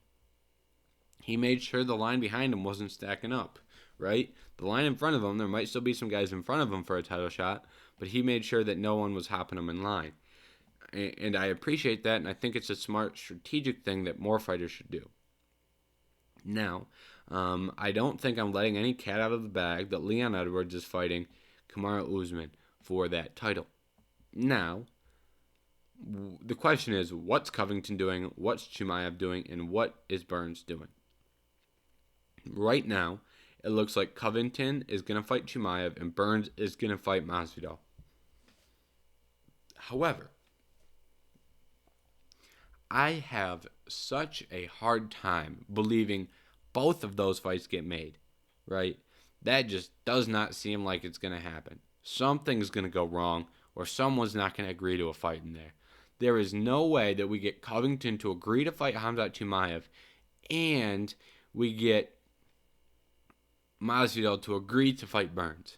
He made sure the line behind him wasn't stacking up, right? The line in front of him, there might still be some guys in front of him for a title shot, but he made sure that no one was hopping him in line. And I appreciate that, and I think it's a smart strategic thing that more fighters should do. Now, I don't think I'm letting any cat out of the bag that Leon Edwards is fighting Kamaru Usman for that title. Now, the question is, what's Covington doing, what's Chimaev doing, and what is Burns doing? Right now, it looks like Covington is going to fight Chimaev and Burns is going to fight Masvidal. However, I have such a hard time believing both of those fights get made, right? That just does not seem like it's going to happen. Something's going to go wrong, or someone's not going to agree to a fight in there. There is no way that we get Covington to agree to fight Khamzat Chimaev and we get Masvidal to agree to fight Burns.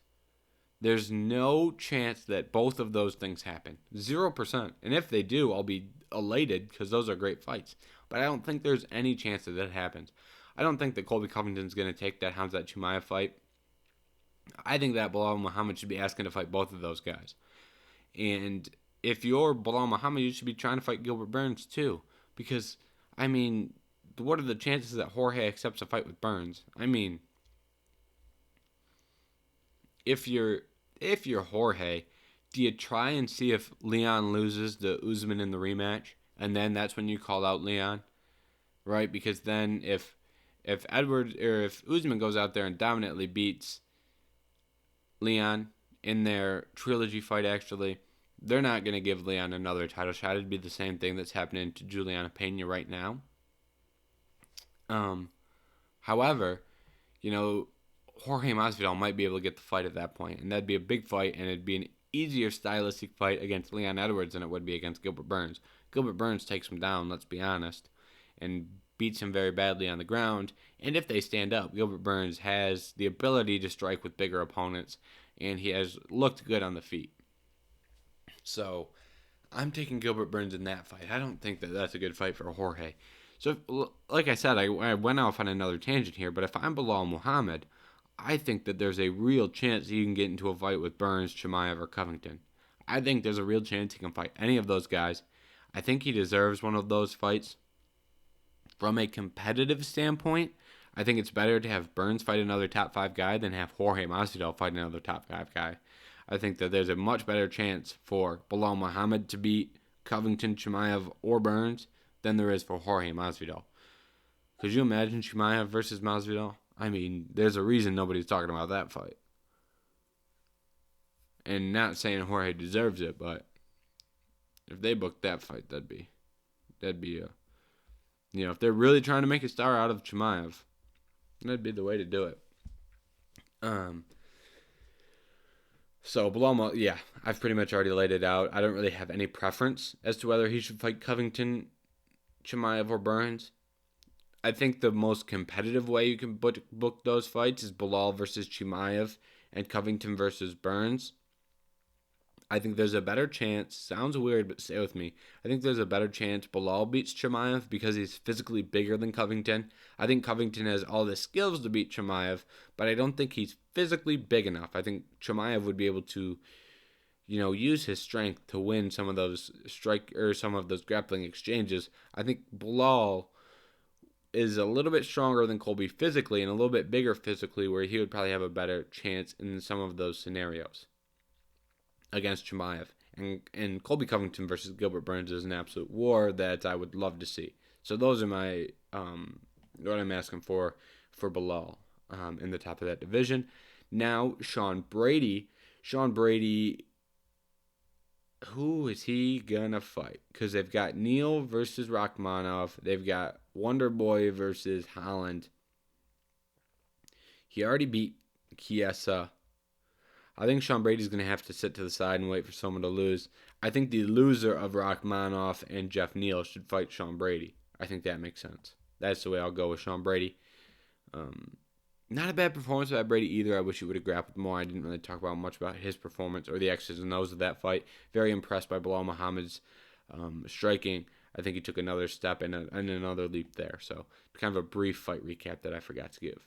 There's no chance that both of those things happen. 0%. And if they do, I'll be elated because those are great fights. But I don't think there's any chance that that happens. I don't think that Colby Covington's going to take that Khamzat Chimaev fight. I think that Belal Muhammad should be asking to fight both of those guys. And if you're Belal Muhammad, you should be trying to fight Gilbert Burns too. Because, I mean, what are the chances that Jorge accepts a fight with Burns? I mean, if you're Jorge, do you try and see if Leon loses to Usman in the rematch, and then that's when you call out Leon, right? Because then if Edwards or if Usman goes out there and dominantly beats Leon in their trilogy fight, actually, they're not going to give Leon another title shot. It'd be the same thing that's happening to Juliana Pena right now. However, Jorge Masvidal might be able to get the fight at that point, and that'd be a big fight, and it'd be an easier stylistic fight against Leon Edwards than it would be against Gilbert Burns. Gilbert Burns takes him down, let's be honest, and beats him very badly on the ground, and if they stand up, Gilbert Burns has the ability to strike with bigger opponents, and he has looked good on the feet. So, I'm taking Gilbert Burns in that fight. I don't think that that's a good fight for Jorge. So, like I said, I went off on another tangent here, but if I'm Belal Muhammad, I think that there's a real chance he can get into a fight with Burns, Chimaev, or Covington. I think there's a real chance he can fight any of those guys. I think he deserves one of those fights. From a competitive standpoint, I think it's better to have Burns fight another top 5 guy than have Jorge Masvidal fight another top 5 guy. I think that there's a much better chance for Belal Muhammad to beat Covington, Chimaev, or Burns than there is for Jorge Masvidal. Could you imagine Chimaev versus Masvidal? I mean, there's a reason nobody's talking about that fight. And not saying Jorge deserves it, but if they booked that fight, that'd be a, if they're really trying to make a star out of Chimaev, that'd be the way to do it. So, Belal, I've pretty much already laid it out. I don't really have any preference as to whether he should fight Covington, Chimaev, or Burns. I think the most competitive way you can book those fights is Belal versus Chimaev and Covington versus Burns. I think there's a better chance, sounds weird, but stay with me. I think there's a better chance Belal beats Chimaev because he's physically bigger than Covington. I think Covington has all the skills to beat Chimaev, but I don't think he's physically big enough. I think Chimaev would be able to, use his strength to win some of those some of those grappling exchanges. I think Belal is a little bit stronger than Colby physically and a little bit bigger physically, where he would probably have a better chance in some of those scenarios against Chimaev. And Colby Covington versus Gilbert Burns is an absolute war that I would love to see. So those are my what I'm asking for Bilal in the top of that division. Now, Sean Brady. Sean Brady, who is he going to fight? Because they've got Neal versus Rakhmonov. They've got Wonder Boy versus Holland. He already beat Chiesa. I think Sean Brady's going to have to sit to the side and wait for someone to lose. I think the loser of Rakhmonov and Jeff Neal should fight Sean Brady. I think that makes sense. That's the way I'll go with Sean Brady. Not a bad performance by Brady either. I wish he would have grappled more. I didn't really talk much about his performance or the X's and O's of that fight. Very impressed by Bilal Muhammad's striking. I think he took another step and another leap there. So kind of a brief fight recap that I forgot to give.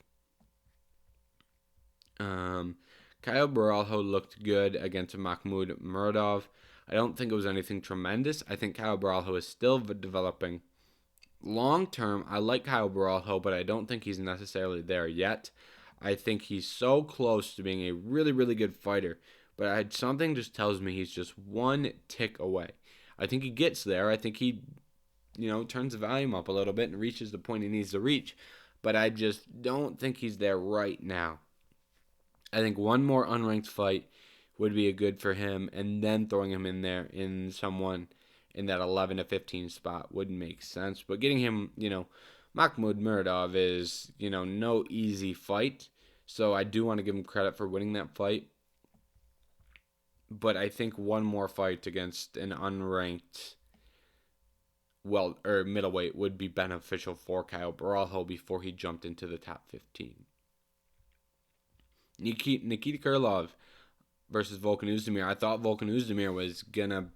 Kyle Baralho looked good against Mahmoud Muradov. I don't think it was anything tremendous. I think Kyle Baralho is still developing. Long term, I like Kyle Baralho, but I don't think he's necessarily there yet. I think he's so close to being a really, really good fighter, but something just tells me he's just one tick away. I think he gets there. I think he, turns the volume up a little bit and reaches the point he needs to reach, but I just don't think he's there right now. I think one more unranked fight would be a good for him, and then throwing him in there in someone in that 11 to 15 spot would make sense. But getting him, Mahmoud Muradov is, no easy fight. So I do want to give him credit for winning that fight. But I think one more fight against an unranked middleweight would be beneficial for Kyle Baralho before he jumped into the top 15. Nikita Krylov versus Volkan Oezdemir. I thought Volkan Oezdemir was going to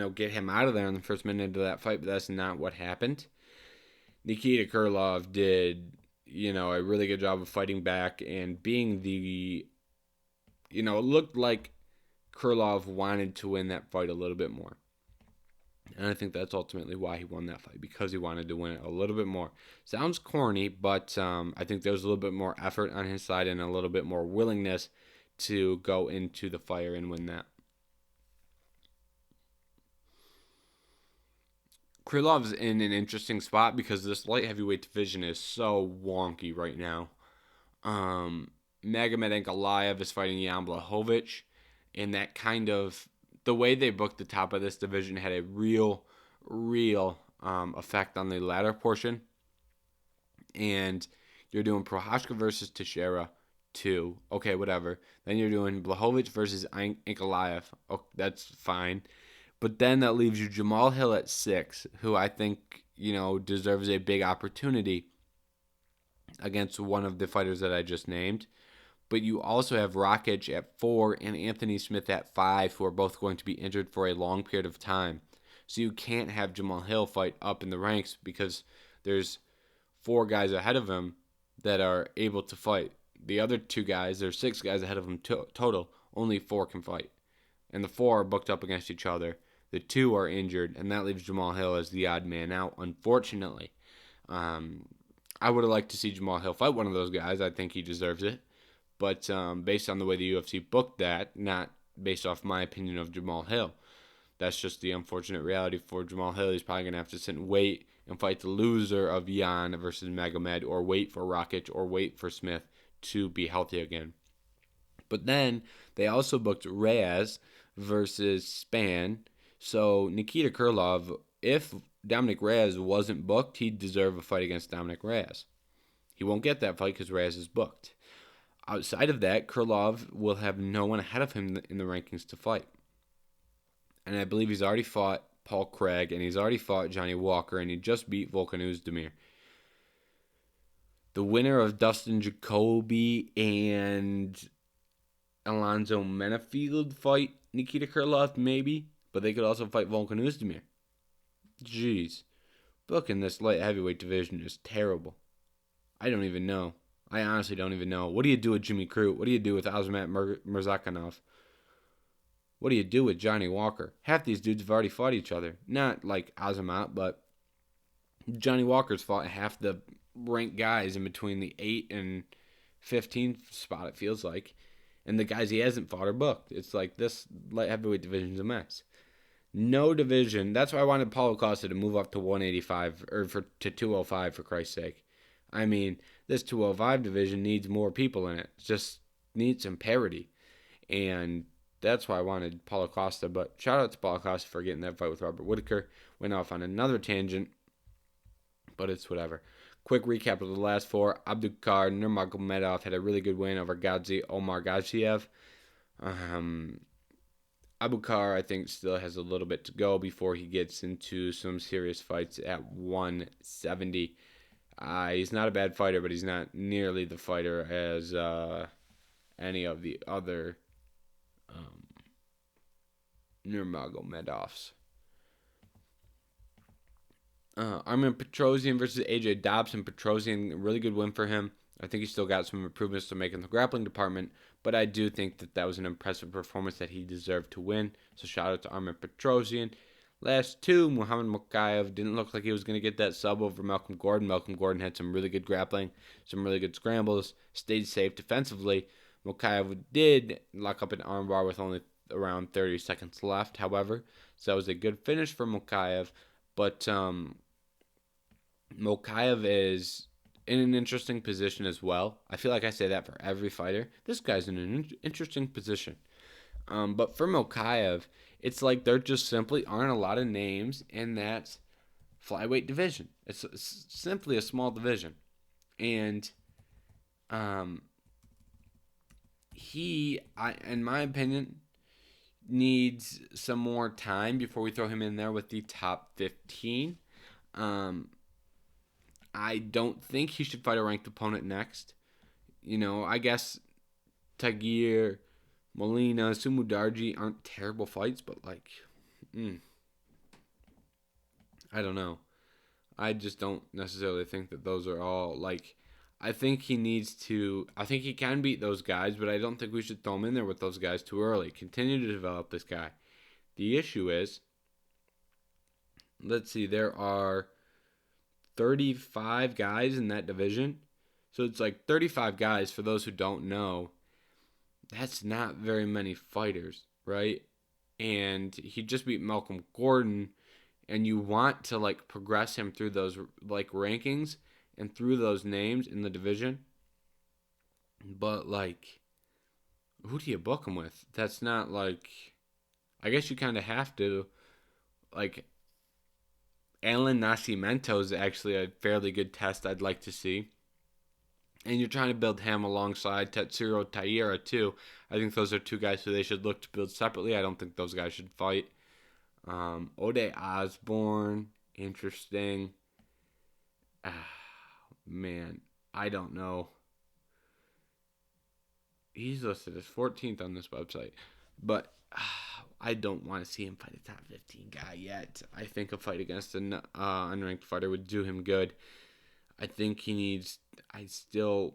get him out of there in the first minute of that fight, but that's not what happened. Nikita Krylov did, a really good job of fighting back and being the, it looked like Krylov wanted to win that fight a little bit more. And I think that's ultimately why he won that fight, because he wanted to win it a little bit more. Sounds corny, but I think there was a little bit more effort on his side and a little bit more willingness to go into the fire and win that. Krylov's in an interesting spot because this light heavyweight division is so wonky right now. Magomed Ankalaev is fighting Jan Blachowicz, and that kind of, the way they booked the top of this division had a real effect on the latter portion. And you're doing Prochazka versus Teixeira 2. Okay, whatever. Then you're doing Blachowicz versus Ankalaev. Oh, that's fine. But then that leaves you Jamal Hill at 6, who I think, deserves a big opportunity against one of the fighters that I just named. But you also have Rakic at 4 and Anthony Smith at 5, who are both going to be injured for a long period of time. So you can't have Jamal Hill fight up in the ranks because there's 4 guys ahead of him that are able to fight. The other 2 guys, there's 6 guys ahead of him total, only 4 can fight. And the 4 are booked up against each other. The 2 are injured, and that leaves Jamal Hill as the odd man out, unfortunately. I would have liked to see Jamal Hill fight one of those guys. I think he deserves it. But based on the way the UFC booked that, not based off my opinion of Jamal Hill, that's just the unfortunate reality for Jamal Hill. He's probably going to have to sit and wait and fight the loser of Yan versus Magomed, or wait for Rakic, or wait for Smith to be healthy again. But then they also booked Reyes versus Spann. So Nikita Krylov, if Dominic Reyes wasn't booked, he'd deserve a fight against Dominic Reyes. He won't get that fight because Reyes is booked. Outside of that, Krylov will have no one ahead of him in the rankings to fight. And I believe he's already fought Paul Craig, and he's already fought Johnny Walker, and he just beat Volkan Oezdemir. The winner of Dustin Jacoby and Alonzo Menafield fight Nikita Krylov, maybe, but they could also fight Volkan Oezdemir. Jeez. Booking this light heavyweight division is terrible. I don't even know. I honestly don't even know. What do you do with Jimmy Crute? What do you do with Azamat Murzakanov? What do you do with Johnny Walker? Half these dudes have already fought each other. Not like Azamat, but Johnny Walker's fought half the ranked guys in between the 8 and 15 spot, it feels like. And the guys he hasn't fought are booked. It's like this light heavyweight division's a mess. No division. That's why I wanted Paulo Costa to move up to 185 or to 205 for Christ's sake. I mean, this 205 division needs more people in it. It just needs some parity. And that's why I wanted Paulo Costa. But shout out to Paulo Costa for getting that fight with Robert Whittaker. Went off on another tangent, but it's whatever. Quick recap of the last four. Abdukar Nurmagomedov had a really good win over Omar Gadzhiev. Abukar, I think, still has a little bit to go before he gets into some serious fights at 170. He's not a bad fighter, but he's not nearly the fighter as any of the other Nurmagomedovs. Armin Petrosyan versus AJ Dobson. Petrosyan, a really good win for him. I think he's still got some improvements to make in the grappling department, but I do think that was an impressive performance that he deserved to win. So shout out to Armin Petrosyan. Last two, Muhammad Mokaev didn't look like he was going to get that sub over Malcolm Gordon. Malcolm Gordon had some really good grappling, some really good scrambles, stayed safe defensively. Mokaev did lock up an armbar with only around 30 seconds left, however. So that was a good finish for Mokaev. But Mokaev is in an interesting position as well. I feel like I say that for every fighter. This guy's in an interesting position. But for Mokaev, it's like there just simply aren't a lot of names in that flyweight division. It's simply a small division. And he, in my opinion, needs some more time before we throw him in there with the top 15. I don't think he should fight a ranked opponent next. I guess Tagir, Molina, Sumudarji aren't terrible fights, but I don't know. I just don't necessarily think that those are all, I think he can beat those guys, but I don't think we should throw him in there with those guys too early. Continue to develop this guy. The issue is, let's see, there are 35 guys in that division. So it's 35 guys, for those who don't know. That's not very many fighters, right? And he just beat Malcolm Gordon, and you want to progress him through those rankings and through those names in the division. But who do you book him with? That's not I guess you kind of have to. Alan Nascimento is actually a fairly good test I'd like to see. And you're trying to build him alongside Tetsuro Taira too. I think those are two guys who they should look to build separately. I don't think those guys should fight. Ode Osborne, interesting. Man, I don't know. He's listed as 14th on this website. But I don't want to see him fight a top 15 guy yet. I think a fight against an unranked fighter would do him good. I think he needs... I just don't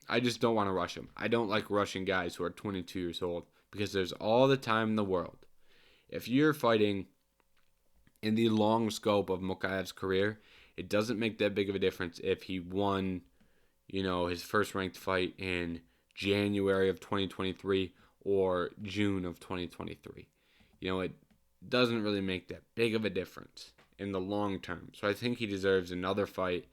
want to rush him. I don't like rushing guys who are 22 years old because there's all the time in the world. If you're fighting in the long scope of Mokaev's career, it doesn't make that big of a difference if he won, his first ranked fight in January of 2023 or June of 2023. It doesn't really make that big of a difference in the long term. So I think he deserves another fight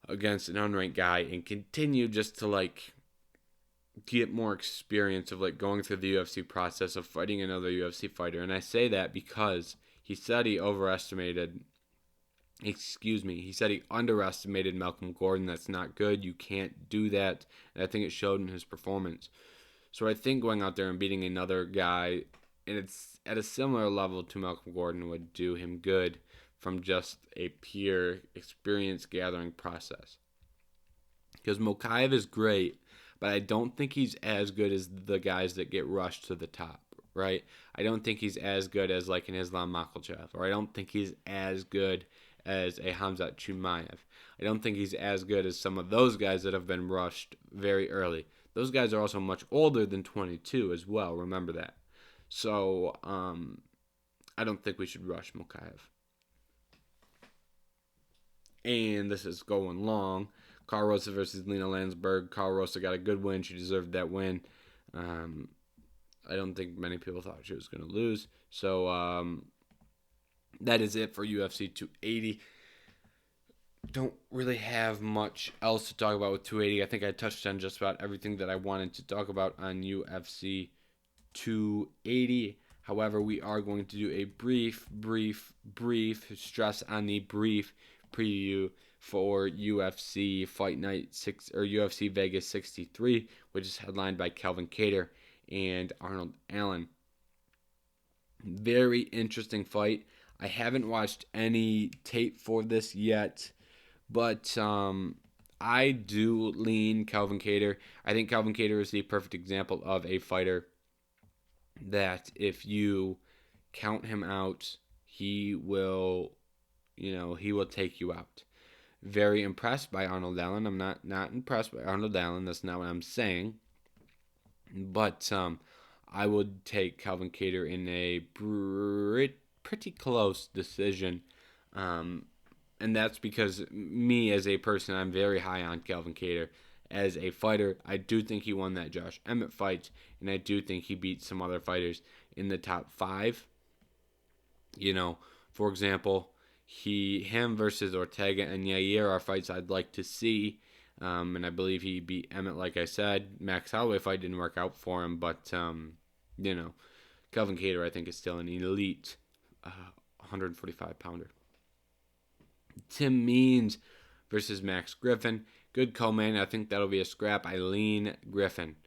against an unranked guy and continue just to get more experience of going through the UFC process of fighting another UFC fighter. And I say that because he said he underestimated Malcolm Gordon. That's not good. You can't do that. And I think it showed in his performance. So I think going out there and beating another guy, and it's at a similar level to Malcolm Gordon, would do him good from just a pure experience gathering process. Because Mokaev is great, but I don't think he's as good as the guys that get rushed to the top, right? I don't think he's as good as an Islam Makhachev, or I don't think he's as good as a Khamzat Chimaev. I don't think he's as good as some of those guys that have been rushed very early. Those guys are also much older than 22 as well, remember that. So, I don't think we should rush Mokaev. And this is going long. Carl Rosa versus Lena Landsberg. Carl Rosa got a good win. She deserved that win. I don't think many people thought she was going to lose. So, that is it for UFC 280. don't really have much else to talk about with 280. I think I touched on just about everything that I wanted to talk about on UFC 280. However, we are going to do a brief stress on the brief preview for UFC Fight Night 6 or UFC Vegas 63, which is headlined by Calvin Kattar and Arnold Allen. Very interesting fight. I haven't watched any tape for this yet, but I do lean Calvin Kattar. I think Calvin Kattar is the perfect example of a fighter that if you count him out, he will, he will take you out. Very impressed by Arnold Allen. I'm not impressed by Arnold Allen. That's not what I'm saying. But I would take Calvin Kattar in a pretty close decision. And that's because me as a person, I'm very high on Calvin Kattar. As a fighter, I do think he won that Josh Emmett fight, and I do think he beat some other fighters in the top 5. For example, him versus Ortega and Yair are fights I'd like to see. And I believe he beat Emmett, like I said. Max Holloway fight didn't work out for him, but, Calvin Kattar, I think, is still an elite 145-pounder. Tim Means versus Max Griffin. Good co-main. I think that'll be a scrap. I lean Griffin.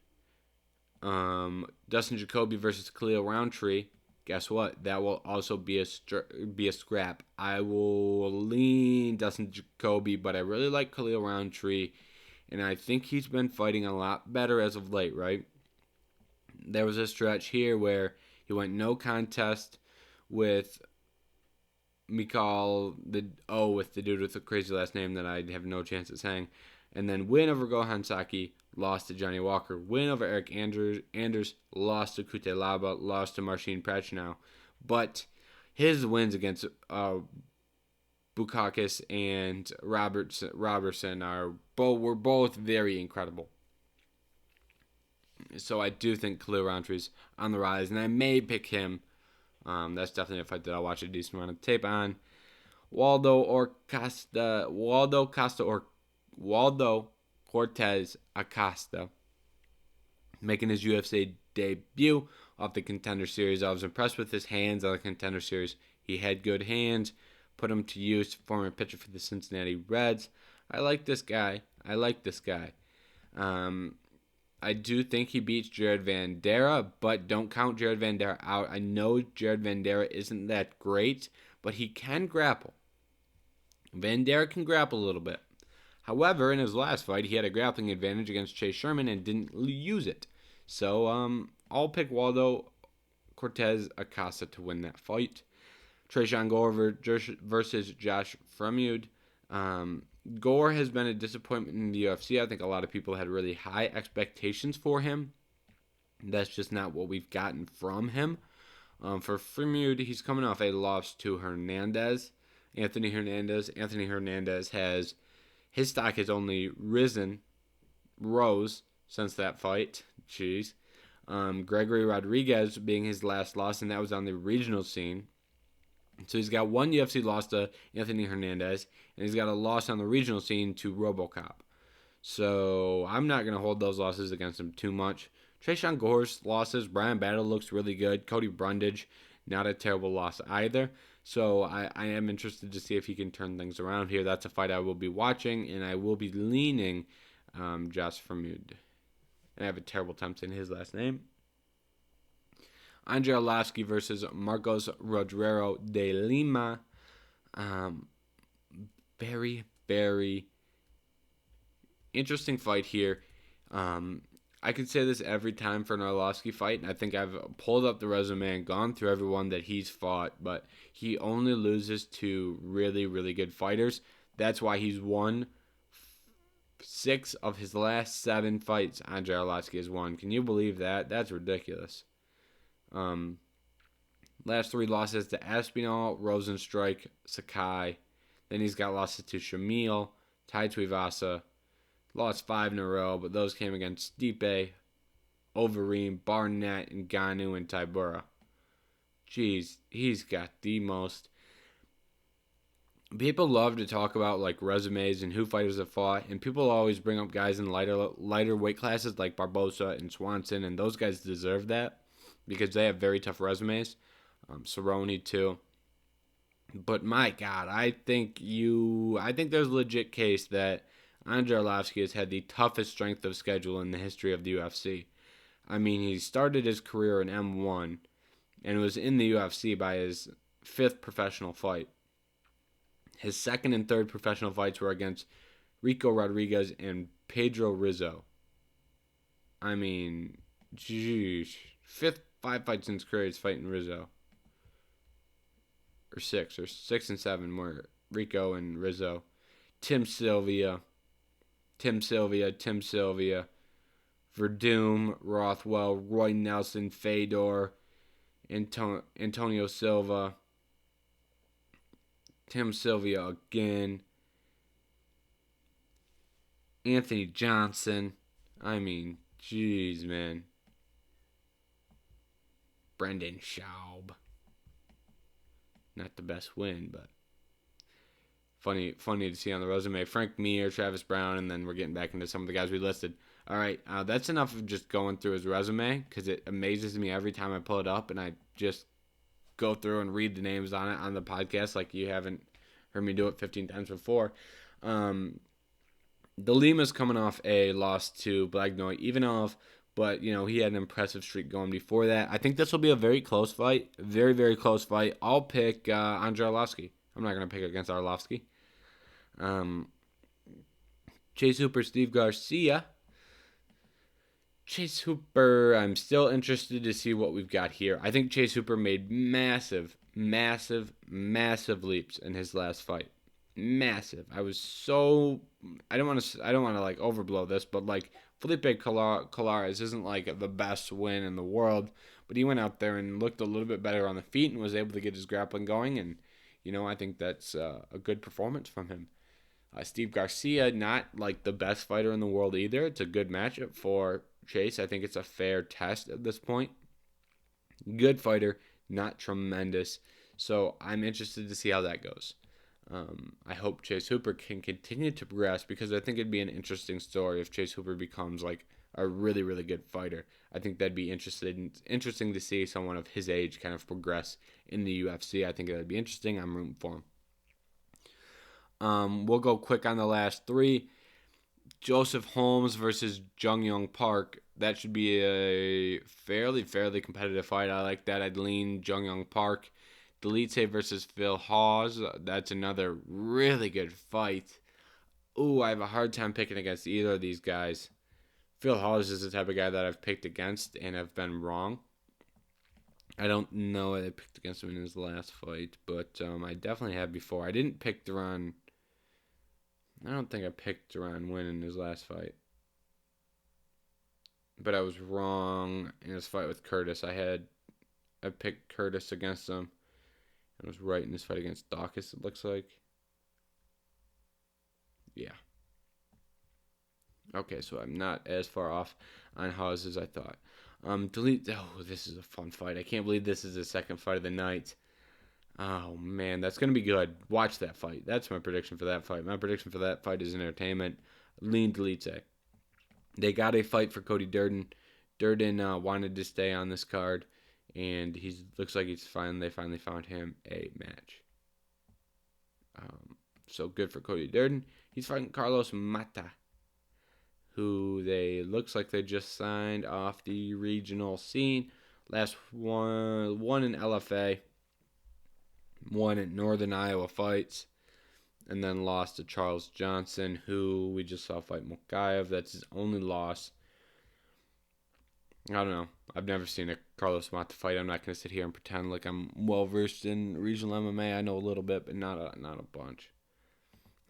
Dustin Jacoby versus Khalil Roundtree. Guess what? That will also be a scrap. I will lean Dustin Jacoby, but I really like Khalil Roundtree, and I think he's been fighting a lot better as of late, right? There was a stretch here where he went no contest with Mikhail, with the dude with the crazy last name that I have no chance at saying. And then win over Gohan Saki, lost to Johnny Walker. Win over Eric Anders, lost to Kutelaba, lost to Marcin Prachnau. But his wins against Bukakis and Robertson were both very incredible. So I do think Khalil Rountree's on the rise, and I may pick him. That's definitely a fight that I'll watch a decent amount of tape on. Waldo Cortez Acosta making his UFC debut off the Contender Series. I was impressed with his hands on the Contender Series. He had good hands, put them to use. Former pitcher for the Cincinnati Reds. I like this guy. I do think he beats Jared Vanderaa, but don't count Jared Vanderaa out. I know Jared Vanderaa isn't that great, but he can grapple. Vanderaa can grapple a little bit. However, in his last fight, he had a grappling advantage against Chase Sherman and didn't use it. So I'll pick Waldo Cortez Acosta to win that fight. Tresean Gore versus Josh Fremud. Gore has been a disappointment in the UFC. I think a lot of people had really high expectations for him. That's just not what we've gotten from him. For Fremud, he's coming off a loss to Anthony Hernandez. Anthony Hernandez his stock has only rose since that fight. Jeez. Gregory Rodriguez being his last loss, and that was on the regional scene. So he's got one UFC loss to Anthony Hernandez, and he's got a loss on the regional scene to RoboCop. So I'm not going to hold those losses against him too much. Tresean Gore's losses, Brian Battle looks really good. Cody Brundage, not a terrible loss either. So I am interested to see if he can turn things around here. That's a fight I will be watching, and I will be leaning Josh Fremud. And I have a terrible time saying his last name. Andrei Arlovski versus Marcos Rodrero de Lima. Very, very interesting fight here. I could say this every time for an Arlovski fight, and I think I've pulled up the resume and gone through everyone that he's fought, but he only loses to really, really good fighters. That's why he's won 6 of his last 7 fights. Andrei Arlovski has won. Can you believe that? That's ridiculous. Last 3 losses to Aspinall, Rosenstrike, Sakai. Then he's got losses to Shamil, Tai Tuivasa. Lost 5 in a row, but those came against Stipe, Overeem, Barnett, Ngannou, and Tybura. Jeez, he's got the most people love to talk about like resumes and who fighters have fought, and people always bring up guys in lighter weight classes like Barbosa and Swanson, and those guys deserve that because they have very tough resumes. Cerrone too. But my God, I think there's a legit case that Andrei Arlovski has had the toughest strength of schedule in the history of the UFC. I mean, he started his career in M1 and was in the UFC by his fifth professional fight. His second and third professional fights were against Rico Rodriguez and Pedro Rizzo. I mean, geez, fifth 5 fights in his career is fighting Rizzo. Or six and seven were Rico and Rizzo. Tim Sylvia, Verdum, Rothwell, Roy Nelson, Fedor, Antonio Silva, Tim Sylvia again, Anthony Johnson. I mean, jeez, man. Brendan Schaub. Not the best win, but funny to see on the resume. Frank Mir, Travis Brown, and then we're getting back into some of the guys we listed. All right, that's enough of just going through his resume because it amazes me every time I pull it up and I just go through and read the names on it on the podcast like you haven't heard me do it 15 times before. The Lima's coming off a loss to Blagnoy Ivanov, but, you know, he had an impressive streak going before that. I think this will be a very close fight. Very, very close fight. I'll pick Andrei Arlovski. I'm not going to pick against Arlovski. Chase Hooper, Steve Garcia. Chase Hooper, I'm still interested to see what we've got here. I think Chase Hooper made massive leaps in his last fight. Massive. I don't want to like overblow this, but like Felipe Colares isn't like the best win in the world, but he went out there and looked a little bit better on the feet and was able to get his grappling going, and you know, I think that's a good performance from him. Steve Garcia, not like the best fighter in the world either. It's a good matchup for Chase. I think it's a fair test at this point. Good fighter, not tremendous. So I'm interested to see how that goes. I hope Chase Hooper can continue to progress because I think it'd be an interesting story if Chase Hooper becomes like a really, really good fighter. I think that'd be interesting to see someone of his age kind of progress in the UFC. I think that'd be interesting. I'm rooting for him. We'll go quick on the last three. Joseph Holmes versus Jung Young Park. That should be a fairly competitive fight. I like that. I'd lean Jung Young Park. Delite versus Phil Hawes. That's another really good fight. Ooh, I have a hard time picking against either of these guys. Phil Hawes is the type of guy that I've picked against and have been wrong. I don't know if I picked against him in his last fight, but I definitely have before. I didn't pick Duran. I don't think I picked Duran win in his last fight. But I was wrong in his fight with Curtis. I picked Curtis against him. I was right in this fight against Dawkins, it looks like. Yeah. Okay, so I'm not as far off on Hawes as I thought. This is a fun fight. I can't believe this is the second fight of the night. Oh, man, that's going to be good. Watch that fight. That's my prediction for that fight. My prediction for that fight is entertainment. Lean Delite. They got a fight for Cody Durden. Durden wanted to stay on this card, and looks like they finally found him a match. So good for Cody Durden. He's fighting Carlos Mata, who looks like they just signed off the regional scene. Last one in LFA, one in Northern Iowa fights, and then lost to Charles Johnson, who we just saw fight Makhachev. That's his only loss. I don't know. I've never seen a Carlos Mata fight. I'm not going to sit here and pretend like I'm well versed in regional MMA. I know a little bit, but not a bunch.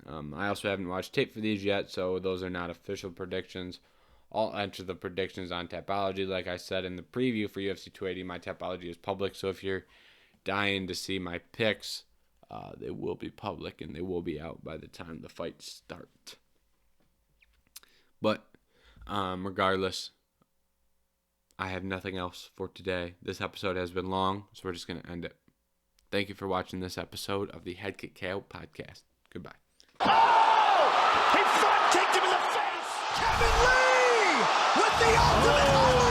I also haven't watched tape for these yet, so those are not official predictions. I'll enter the predictions on Tapology. Like I said in the preview for UFC 280, my Tapology is public, so if you're dying to see my picks, they will be public and they will be out by the time the fights start. But regardless, I have nothing else for today. This episode has been long, so we're just going to end it. Thank you for watching this episode of the Head Kick KO podcast. Goodbye. Oh! He front kicked him in the face! Kevin Lee with the ultimate